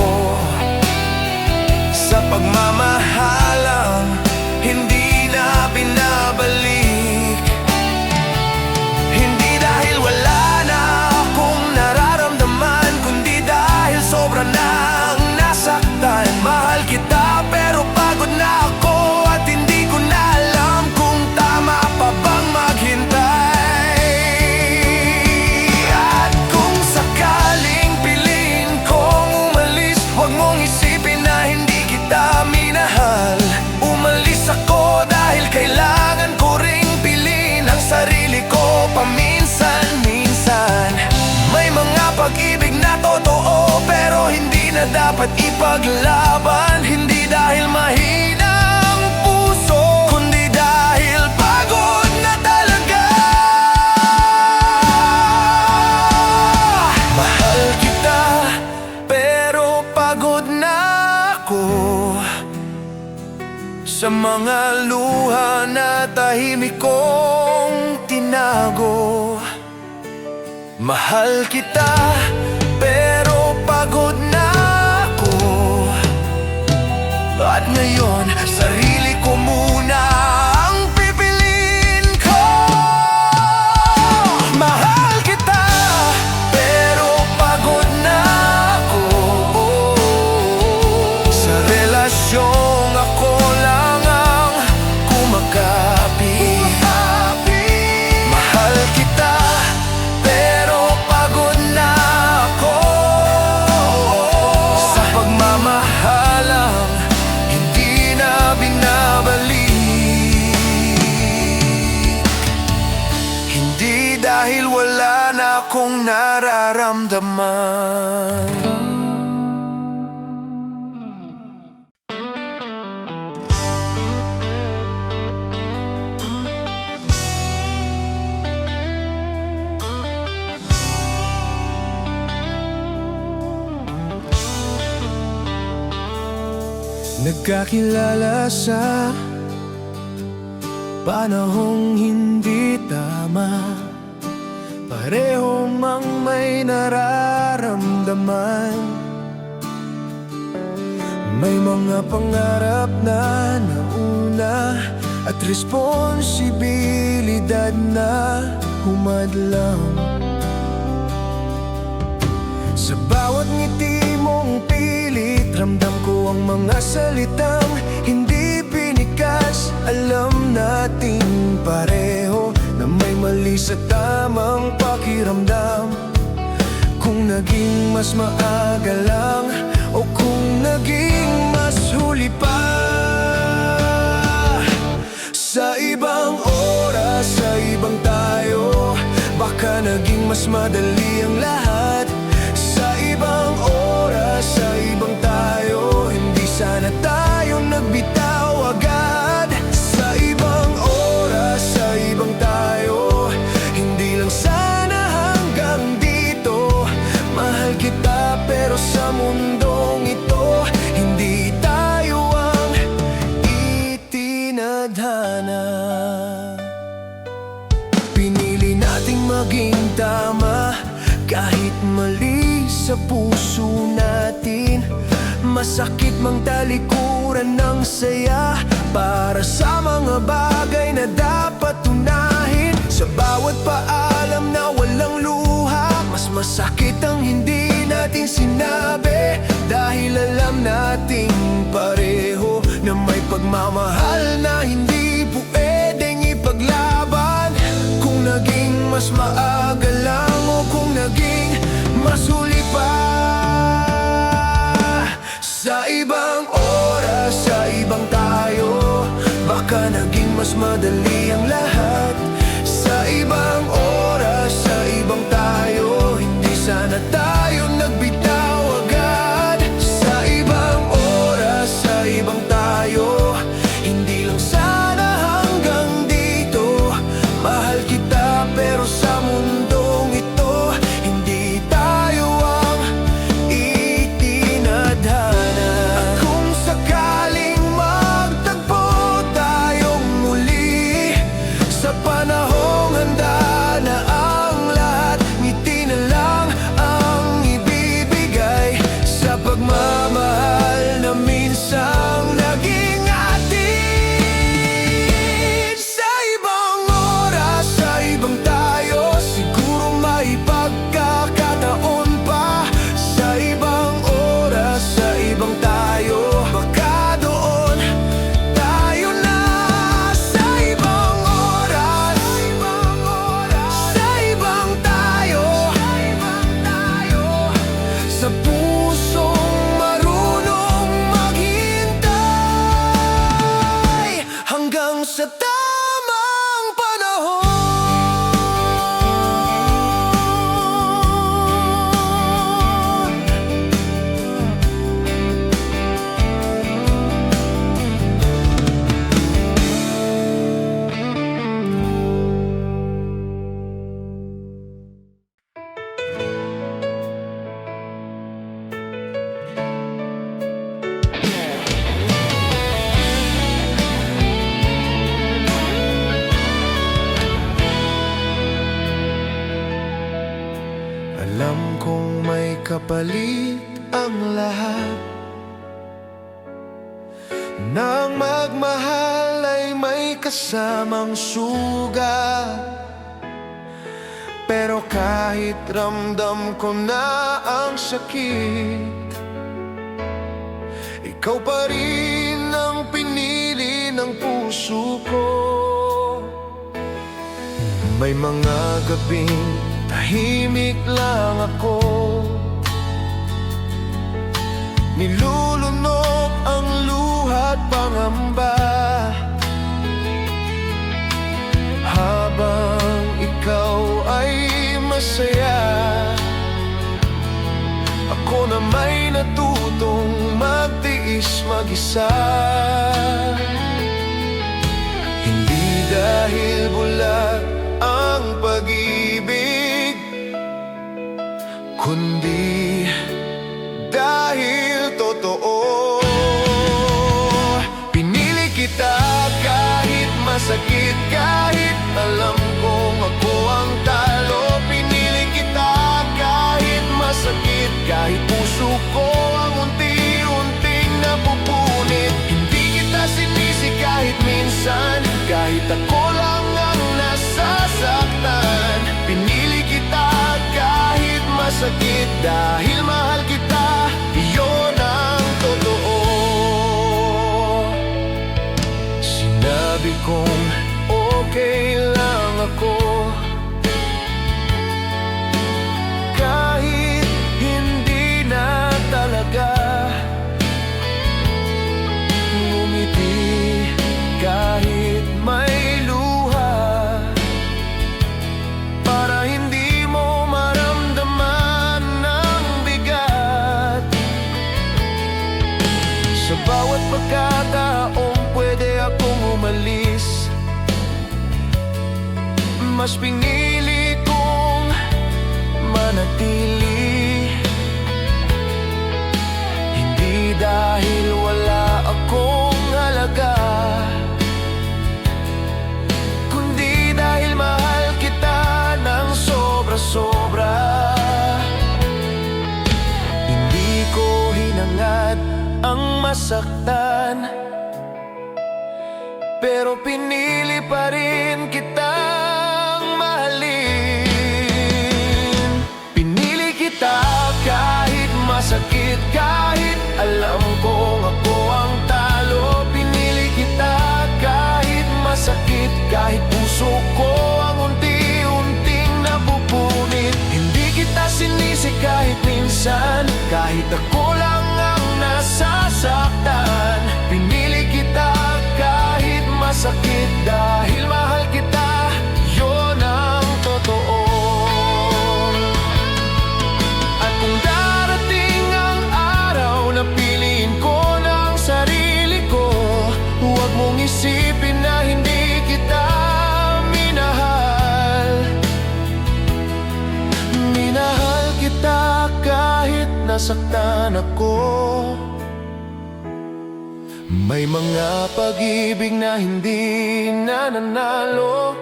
na dapat ipaglaban. Hindi dahil mahina ang puso, kundi dahil pagod na talaga. Mahal kita, pero pagod na ako sa mga luha na tahimik kong tinago. Mahal kita, pero pagod na ako. At ngayon, sarili ko muna ang pipiliin ko. Mahal kita, pero pagod na ako sa relasyong ako lang ang kumakapi. Mahal kita, pero pagod na ako sa pagmamahalang hindi na binabalik. Hindi dahil wala na akong nararamdaman. Nagkakilala sa panahong hindi tama, parehong mang may nararamdaman. May mga pangarap na nauna at responsibilidad na humadlang. Sa bawat ngiti mong pilit, ramdam ko ang mga salitang hindi pinikas. Alam nating pareho na may mali sa tamang pakiramdam. Kung naging mas maaga lang o kung naging mas huli pa. Sa ibang oras, sa ibang tayo, baka naging mas madali ang lahat. Sa ibang oras, sa ibang tayo, hindi sana tayo nagbitaw agad. Sa ibang oras, sa ibang tayo, hindi lang sana hanggang dito. Mahal kita, pero sa mundong ito, hindi tayo ang itinadhana. Pinili nating maging tama kahit mali sa puso natin. Masakit mang talikuran ng saya para sa mga bagay na dapat unahin. Sa bawat paalam na walang luha, mas masakit ang hindi natin sinabi. Dahil alam nating pareho na may pagmamahal na hindi pwedeng ipaglaban. Kung naging mas maaga lang o kung naging mas huli pa. Sa ibang oras, sa ibang tayo, baka naging mas madali ang lahat. Sa ibang oras, sa ibang tayo, hindi sana tayo nagbitaw agad. Sa ibang oras, sa ibang tayo, hindi lang sana hanggang dito. Mahal kita, pero sa mundong ito, hindi tayo ang itinadhana. At kung sakaling magtagpo tayong muli sa panahong handa Subalit ang lahat ng magmahal ay may kasamang sugat. Pero kahit ramdam ko na ang sakit, ikaw pa rin ang pinili ng puso ko. May mga gabing tahimik lang ako, nilulunok ang luha't pangamba, habang ikaw ay masaya. Ako na may natutong magtiis mag-isa. Hindi dahil bulag ang pag-ibig, kundi dahil totoo. Pinili kita kahit masakit, kahit alam kong ako ang talo. Pinili kita kahit masakit, kahit puso ko ang unti-unting napupunit. Hindi kita sinisi kahit minsan, kahit ako lang ang nasasaktan. Pinili kita kahit masakit, dahil mahal kita, iyon ang totoo. Sinabi kong okay lang ako, kahit hindi na talaga. Ngumiti kahit may luha, para hindi mo maramdaman ang bigat. Sa bawat pagkataong pwede akong umalis, mas pinili kong manatili. Hindi dahil wala akong halaga, kundi dahil mahal kita ng sobra-sobra. Hindi ko hinangad ang masaktan, pero pinili pa rin kitang mahalin. Pinili kita kahit masakit, kahit alam kong ako ang talo. Pinili kita kahit masakit, kahit puso ko ang unti-unting napupunit. Hindi kita sinisi kahit minsan, kahit ako lang ang nasasaktan. Pinili kita kahit masakit, dahil mahal kita, yun ang totoo. At kung darating ang araw na piliin ko ng sarili ko, huwag mong isipin na hindi kita minahal. Minahal kita kahit nasaktan ako. May mga pag-ibig na hindi nananalo,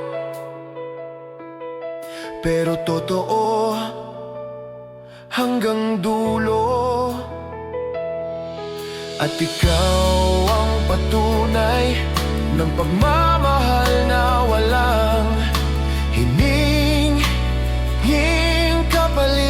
pero totoo hanggang dulo. At ikaw ang patunay ng pagmamahal na walang hining kapalit.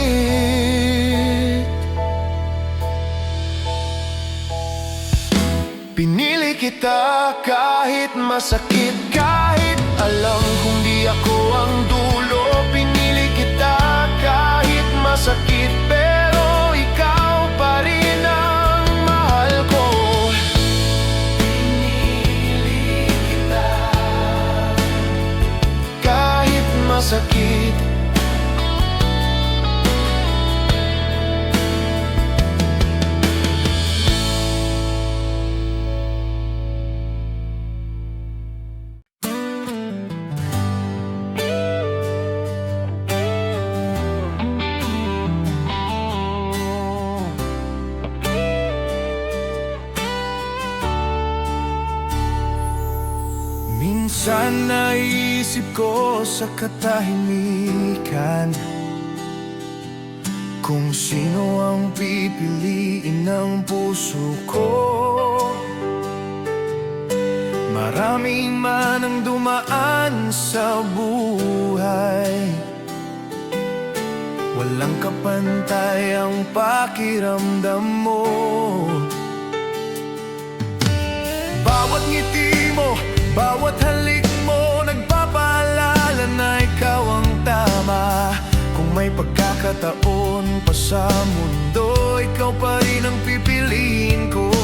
Pinili kita kahit masakit, kahit alam kong di ako ang dulo. Pinili kita kahit masakit, pero ikaw pa rin ang mahal ko. Pinili kita kahit masakit. Minsan naisip ko sa katahimikan kung sino ang pipiliin ng puso ko. Maraming man ang dumaan sa buhay, walang kapantay ang pakiramdam mo. Bawat ngiti mo, bawat halik mo, nagpapaalala na ikaw ang tama. Kung may pagkakataon pa sa mundo, ikaw pa rin ang pipiliin ko.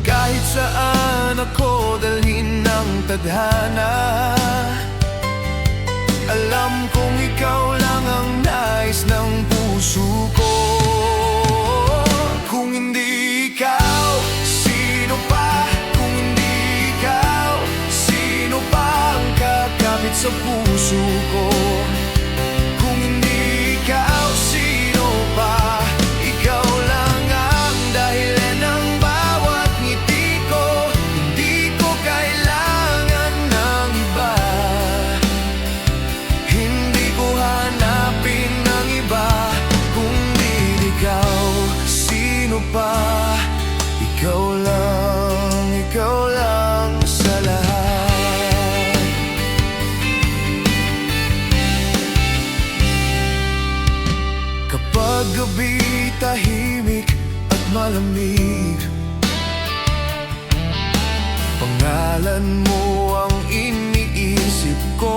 Kahit saan ako dalhin ng tadhana, alam kong ikaw lang ang nais ng puso ko. Kung hindi ikaw, sino pa? Kung hindi ikaw, sino pa ang kakapit sa puso ko? Kung hindi ikaw, sino pa? Ikaw lang ang dahilan ng bawat ngiti ko. Hindi ko kailangan ng iba, hindi ko hanapin ng iba. Kung di ikaw, sino pa? Ikaw lang sa lahat. Kapag gabi tahimik at malamig, pangalan mo ang iniisip ko.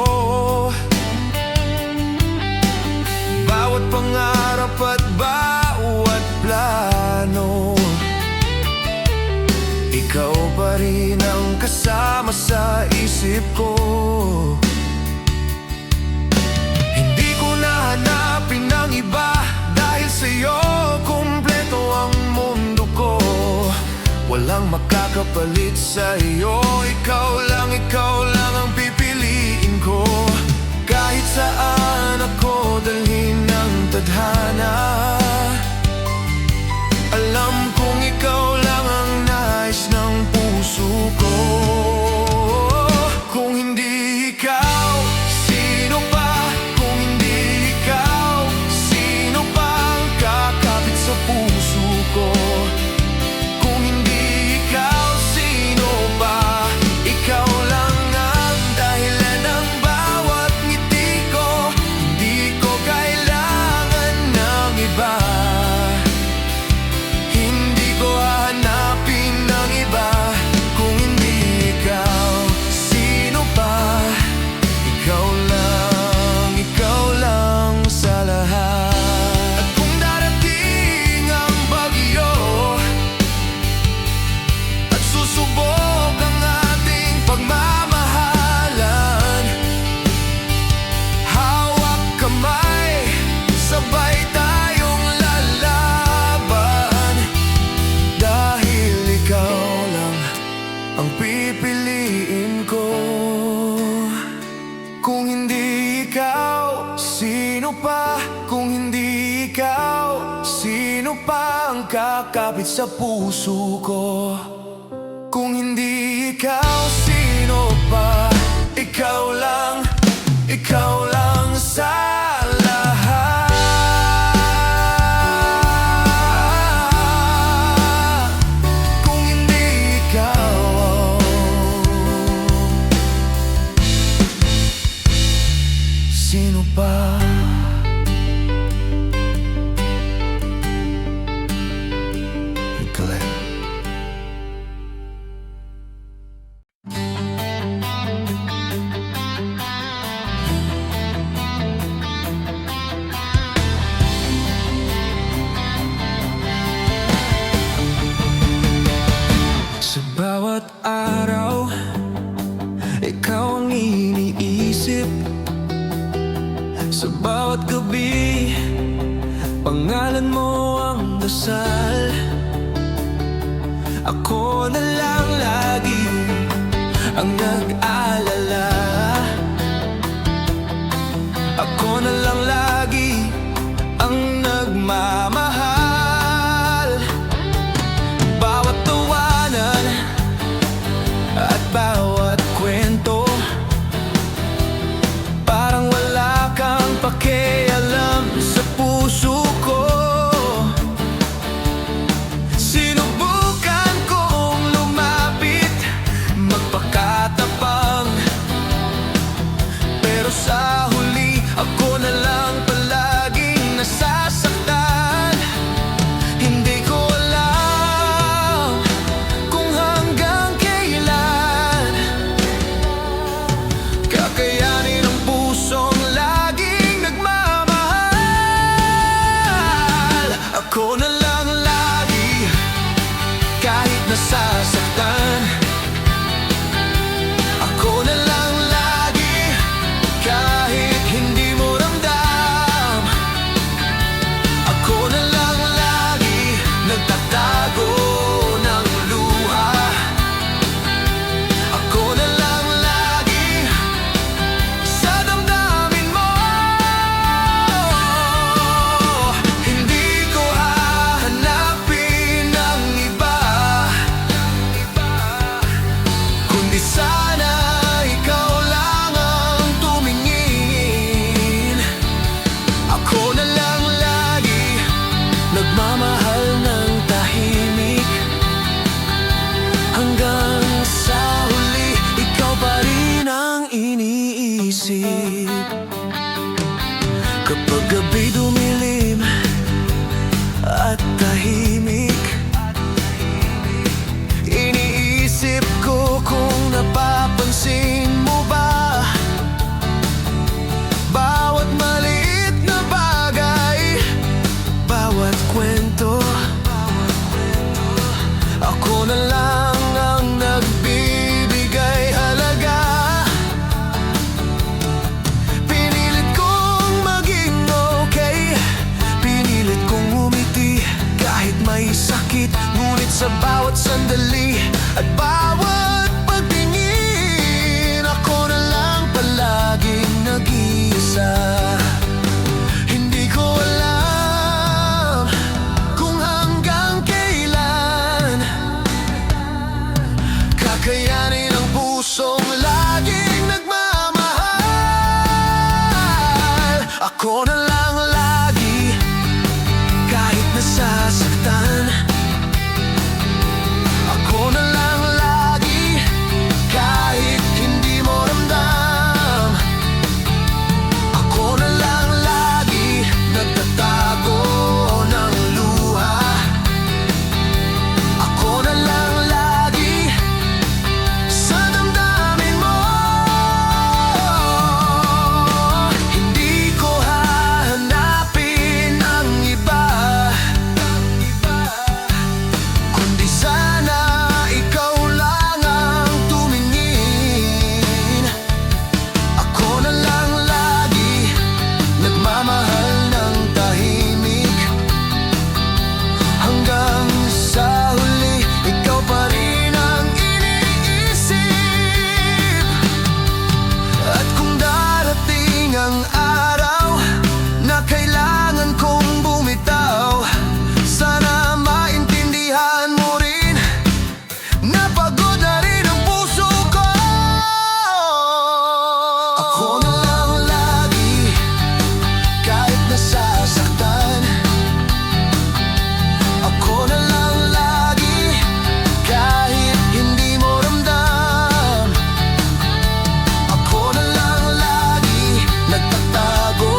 Bawat pangarap at bawat plano, ikaw pa rin ang kasama sa isip ko. Hindi ko nahanapin ng iba, dahil sa'yo kumpleto ang mundo ko. Walang makakapalit sa'yo, ikaw lang ang pipiliin ko. Kahit saan ako dalhin ng tadhana, alam kong ikaw lang ang nais ng puso ko. Kung hindi ikaw, sino pa? Kung hindi ikaw, sino pa ang kakapit sa puso ko? Kung hindi ikaw, sino pa? Ikaw lang ang dahilan ng bawat ngiti ko. Hindi ko kailangan ng iba, hindi ko hahanapin ng iba. Kung hindi ikaw, sino pa? Ikaw lang sa lahat. At kung darating ang bagyo at susubok ang ating pagmamahalan, hawak kamay, sabay tayong lalaban. Dahil ikaw lang ang pipiliin ko. Kung hindi ikaw, sino pa? Kung hindi ikaw, sino pa ang kakapit sa puso ko? Kung hindi ikaw, sino pa? Ikaw lang sa lahat. Kung hindi ikaw, sino pa? Glenn. Sa bawat araw, ikaw ang iniisip. Sa bawat gabi, pangalan mo ang dasal. Ako na lang lagi ang nag-aalala. Ako na lang lagi ang nagmamahal. Bawat tawanan at bawat kwento, parang wala kang pakialam sa puso ko. Ako na lang lagi, kahit nasasaktan. Ako na lang lagi, kahit hindi mo ramdam. Ako na lang lagi, nagtatago ng luha. Ako na lang lagi, sa damdamin mo. Hindi ko hahanapin ang iba, kundi sana ikaw lang ang tumingin. Ako na lang lagi, nagmamahal ng tahimik. Hanggang sa huli, ikaw pa rin ang iniisip. At kung darating ang araw na kailangan kong bumitaw, sana maintindihan mo rin na pagod na rin ang puso ko. Ako na lang lagi, kahit nasasaktan. Ako na lang lagi, kahit hindi mo ramdam. Ako na lang lagi, nagtatago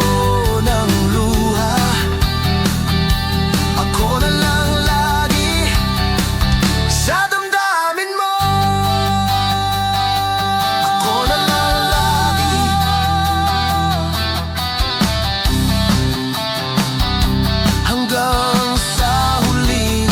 ng luha. Ako na lang lagi, sa damdamin mo. Ako na lang lagi, hanggang sa huli.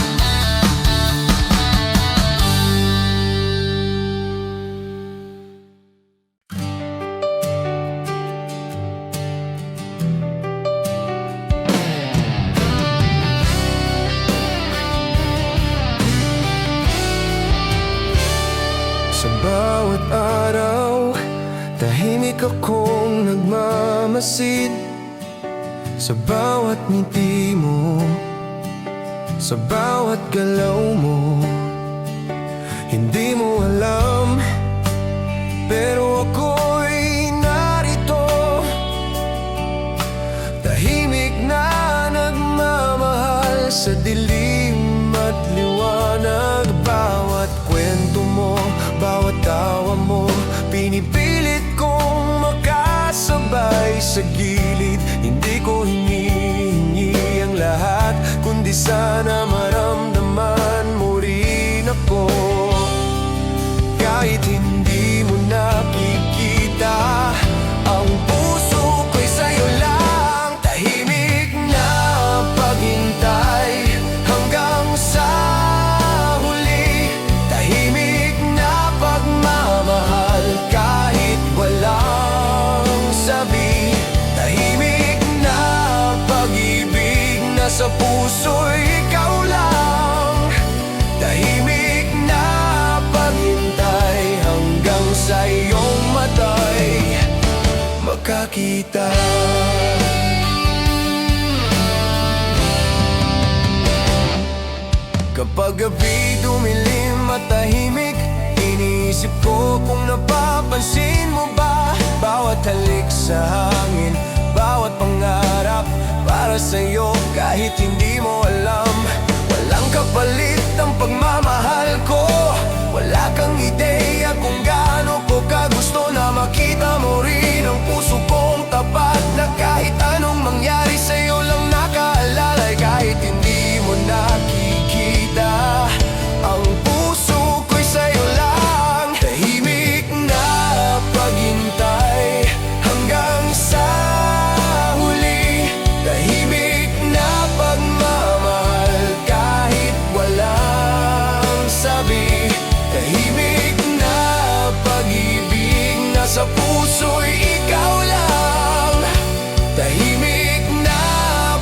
Sa bawat araw, tahimik akong nagmamasid. Sa bawat ngiti mo, sa bawat galaw mo. Hindi mo alam, pero ako'y narito. Tahimik na nagmamahal sa dilim at liwanag. Bawat kwento mo, bawat tawa mo, pinipilit kong makasabay sa gilid. Hindi ko hinihingi ang lahat, kundi sana maramdaman mo rin ako. Kahit hindi mo nakikita, ang puso ko'y sa'yo lang. Tahimik na paghintay hanggang sa huli. Tahimik na pagmamahal kahit walang sabi. Tahimik na pag-ibig na sa puso'y ikaw lang. Tahimik na paghintay hanggang sa iyong matay makakita. Kapag gabi dumilim at tahimik, iniisip ko kung napapansin mo ba bawat halik sa hangin, bawat pangarap para sa'yo. Kahit hindi mo alam, walang kapalit ang pagmamahal ko. Wala kang ideya kung gaano ko kagusto na makita mo rin ang puso kong tapat, na kahit anong mangyari sa'yo lang nakaalalay. Kahit hindi mo nakikita, ang puso ko'y sa'yo lang. Tahimik na paghintay hanggang sa huli. Tahimik na pagmamahal kahit walang sabi. Tahimik na pag-ibig na sa puso'y ikaw lang. Tahimik na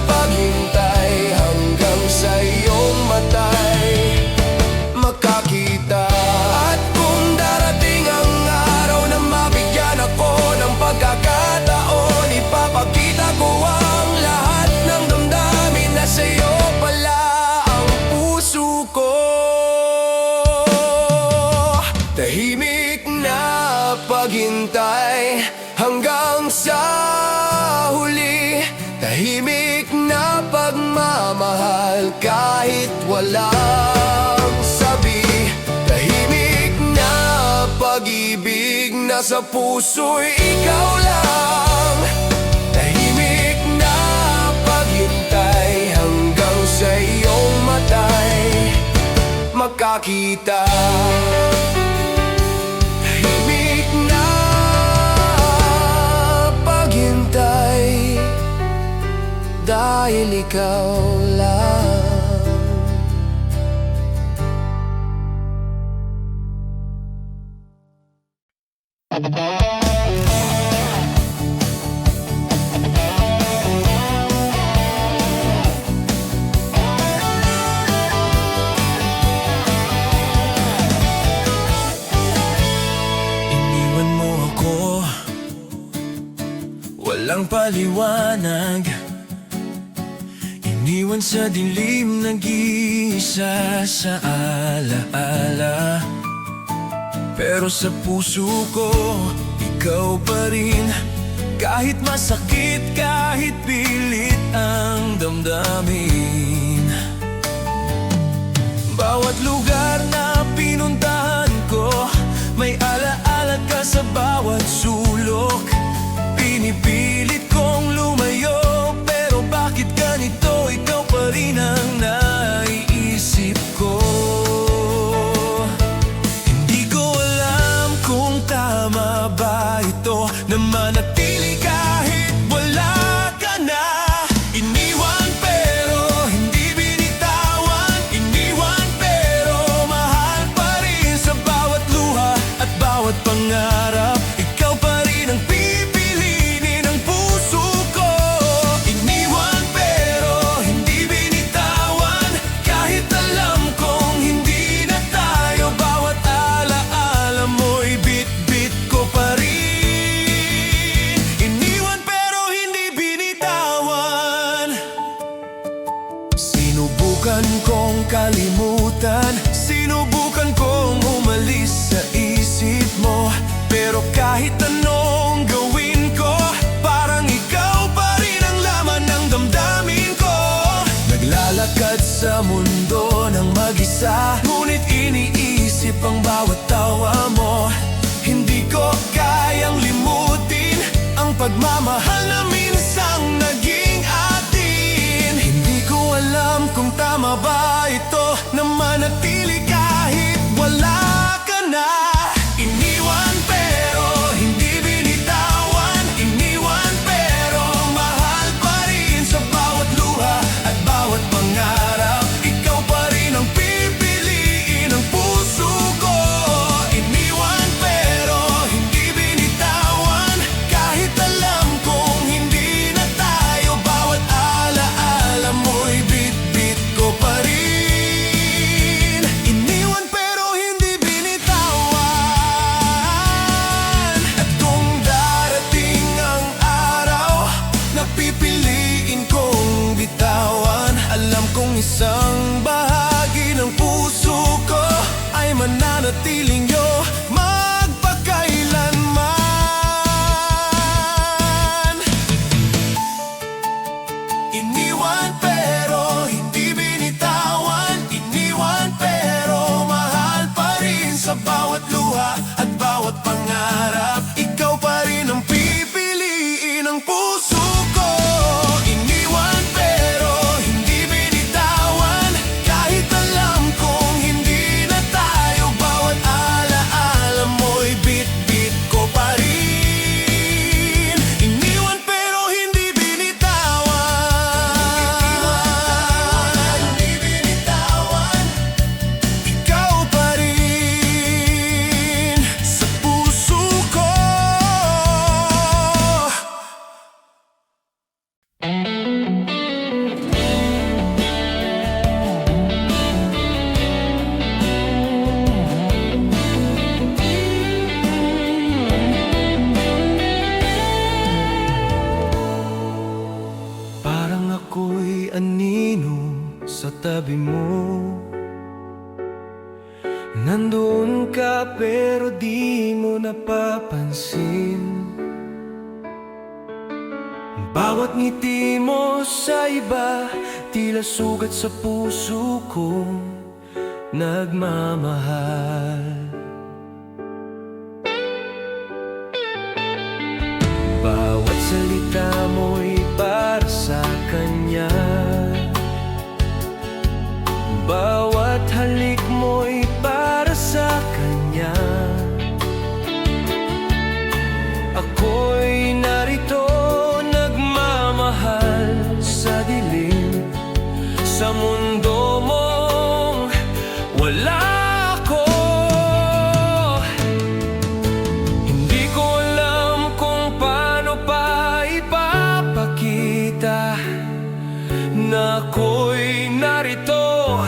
paghintay hanggang sa iyong matay makakita. At kung darating ang araw na mabigyan ako ng pagkakataon, ipapakita ko ang lahat ng damdamin na sa'yo pala ang puso ko. Tahimik na paghintay hanggang sa huli. Tahimik na pagmamahal kahit walang sabi. Tahimik na pag-ibig na sa puso'y ikaw lang. Tahimik na paghintay hanggang sa iyong matay makakita. Tahimik na paghintay dahil ikaw lang. Iniwan mo ako, walang paliwanag. Iniwan sa dilim, nag-iisa sa alaala. Pero sa puso ko, ikaw pa rin. Kahit masakit, kahit pilit ang damdamin. Bawat lugar na pinuntahan ko, may alaala ka sa bawat sulok. Pinipilit kong lumayo, pero bakit ganito? Ikaw pa rin ang naiisip ko. Hindi ko alam kung tama ba ito na manatili kahit wala ka na. Iniwan pero hindi binitawan. Iniwan pero mahal pa rin sa bawat luha at bawat pangarap. Ikaw pa rin ang pipiliin ng puso ko. Iniwan pero hindi binitawan. Kahit alam kong hindi na tayo, bawat alaala mo'y bit-bit ko pa rin. Iniwan pero hindi binitawan. Sinubukan kong kalimutan, sinubukan kong umalis sa isip mo. Pero kahit anong gawin ko, parang ikaw pa rin ang laman ng damdamin ko. Naglalakad sa mundo ng mag-isa, ngunit iniisip ang bawat tawa mo. Hindi ko kayang limutin ang pagmamahal na minsang naging atin. Hindi ko alam kung tama ba ito na manatili kahit wala ka na. Iniwan pero hindi binitawan. Iniwan pero mahal pa rin sa bawat luha at bawat pangarap. Ikaw pa rin ang pipiliin ng puso ko. Iniwan pero hindi binitawan. Kahit alam kong hindi na tayo, bawat alaala mo'y bit-bit ko pa rin. Iniwan pero hindi binitawan. At kung darating ang araw na pipiliin kong bitawan, alam kong isang bahagi ng puso ko ay mananatiling iyo magpakailanman. Iniwan pero hindi binitawan. Iniwan pero mahal pa rin sa bawat luha at bawat pangarap. Ikaw pa rin ang pipiliin ng puso ko. Iniwan pero hindi binitawan. Kahit alam kong hindi na tayo, bawat alaala mo'y bit-bit ko pa rin. Iniwan pero hindi binitawan. Hindi binitawan. Ikaw pa rin sa puso ko. Parang ako'y anino sa tabi mo. Nandoon ka pero di mo napapansin. bawat ngiti mo sa iba, tila sugat sa puso kong nagmamahal. Bawat salita mo'y para sa kanya, bawat halik mo'y para sa kanya. Ako'y narito, nagmamahal sa dilim, sa mundo mong wala ako. Hindi ko alam kung paano pa ipapakita na ako'y narito,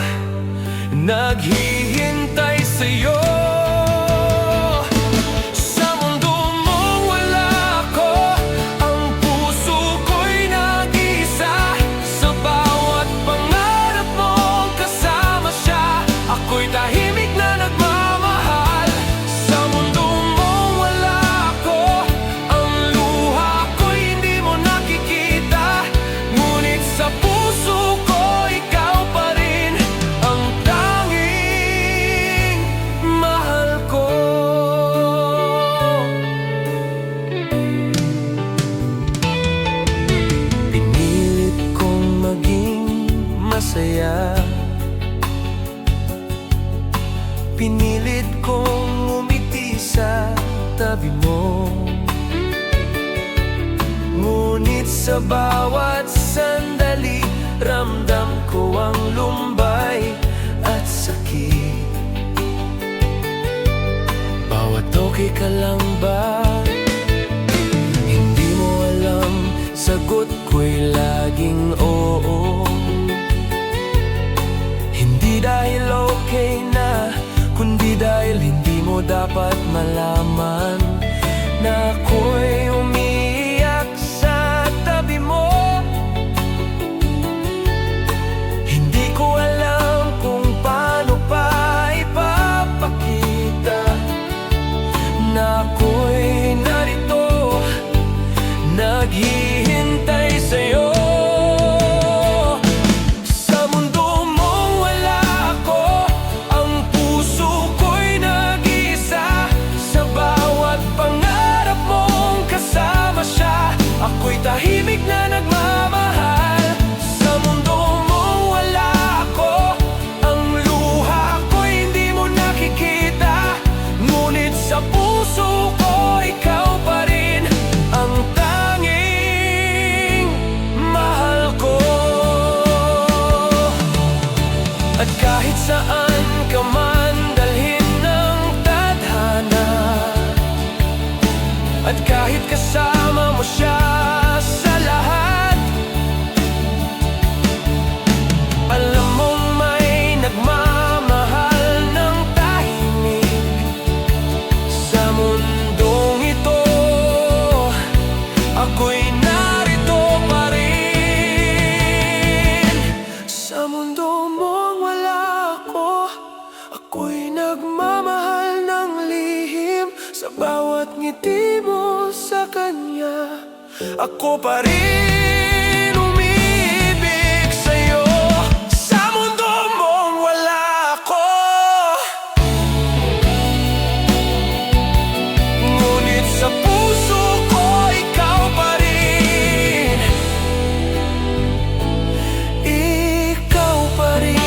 naghihintay sa'yo. Pinilit kong umiti sa tabi mo, ngunit sa bawat sandali ramdam ko ang lumbay at sakit. Bawat okay ka lang ba? Hindi mo alam, sagot ko'y laging oo. Hindi dahil okay na, kundi dahil hindi mo dapat malaman na ako'y umiiyak sa tabi mo. Hindi ko alam kung paano pa ipapakita na ako'y narito, naghihintay sa'yo. Ako'y tahimik na nagmamahal sa mundo mong wala ako. Ang luha ko'y hindi mo nakikita, ngunit sa puso ko ikaw pa rin ang tanging mahal ko. At kahit saan ka man dalhin ng tadhana, at kahit kasama mo siya sa lahat, alam mong may nagmamahal ng tahimik sa mundong ito. Ako'y narito pa rin sa mundo mong wala ako. Ako'y nagmamahal ng lihim sa bawat ngiti mo sa kanya. Ako pa rin umiibig sa'yo sa mundo mong wala ako. Ngunit sa puso ko ikaw pa rin, ikaw pa rin.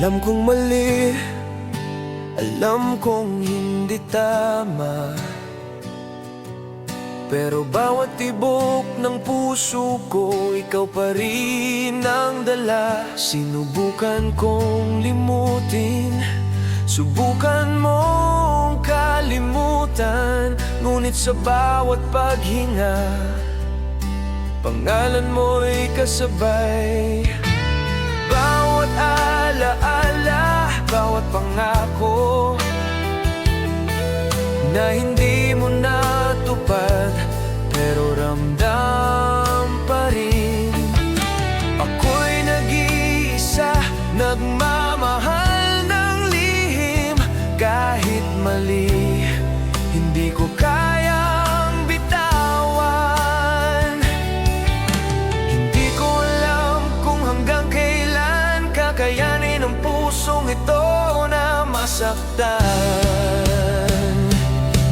Alam kong mali, alam kong hindi tama, Pero bawat tibok ng puso ko, ikaw pa rin ang dala. Sinubukan kong limutin, subukan mong kalimutan, ngunit sa bawat paghinga, pangalan mo'y kasabay. Bawat alaala, bawat pangako na hindi mo natupad, pero ramdam pa rin. Ako'y nag-iisa, nagmamahal ng lihim. Kahit mali, hindi ko kayang bitawan. Hindi ko alam kung hanggang kailan kakayanin ang pusong ito na masaktan.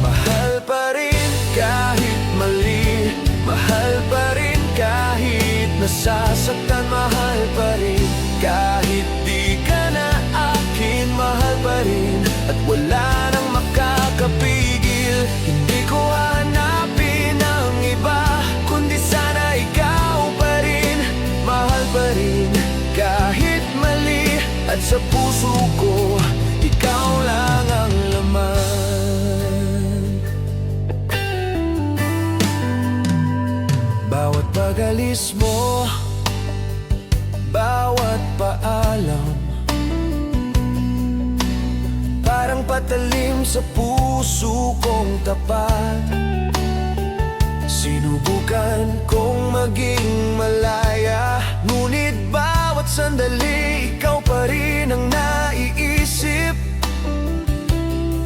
Mahal pa rin kahit mali, mahal pa rin kahit nasasaktan, mahal pa rin kahit di ka na akin, mahal pa rin at wala nang makakapigil. Hindi ko hanapin ang iba, kundi sana ikaw pa rin. Mahal pa rin kahit mali, at sa puso ko ikaw lang ang laman. Bawat pag-alis mo, bawat paalam, parang patalim sa puso kong tapat. Sinubukan kong maging malaya, ngunit bawat sandali ikaw pa rin ang naiisip.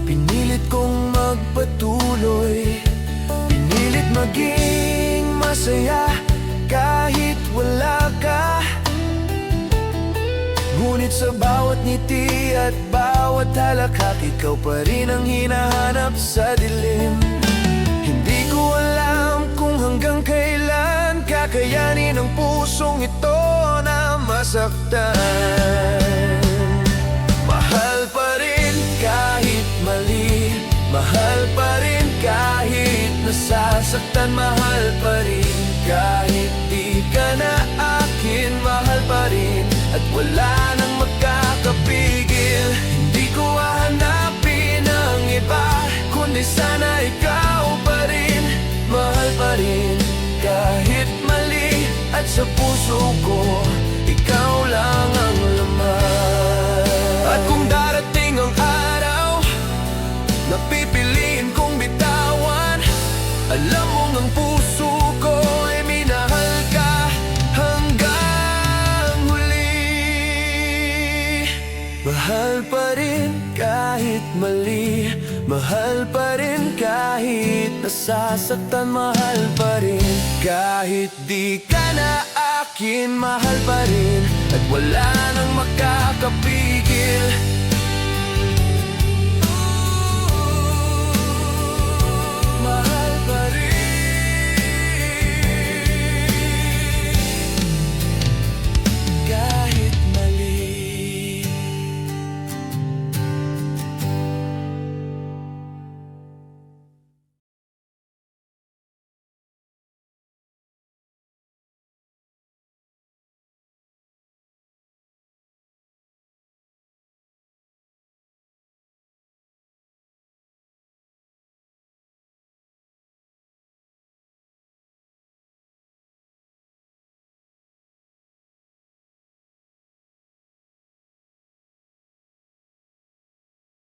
Pinilit kong magpatuloy, pinilit maging masaya kahit wala ka. Ngunit sa bawat ngiti at bawat halakhak, ikaw pa rin ang hinahanap sa dilim. Hindi ko alam kung hanggang kailan kakayanin ang pusong ito na masaktan. Mahal pa rin kahit mali, mahal pa rin kahit nasasaktan, mahal pa rin kahit di ka na akin, mahal pa rin at wala nang magkakapigil. Hindi ko hahanapin ang iba, kundi sana ikaw pa rin. Mahal pa rin kahit mali, at sa puso ko ikaw lang ang laman. At kung darating ang araw na pipiliin kong bitawan, alam mo ng puso ko ay minahal ka hanggang huli. Mahal pa rin kahit mali, mahal pa rin kahit nasasaktan, mahal pa rin kahit di ka na akin, mahal pa rin at wala nang makakapigil.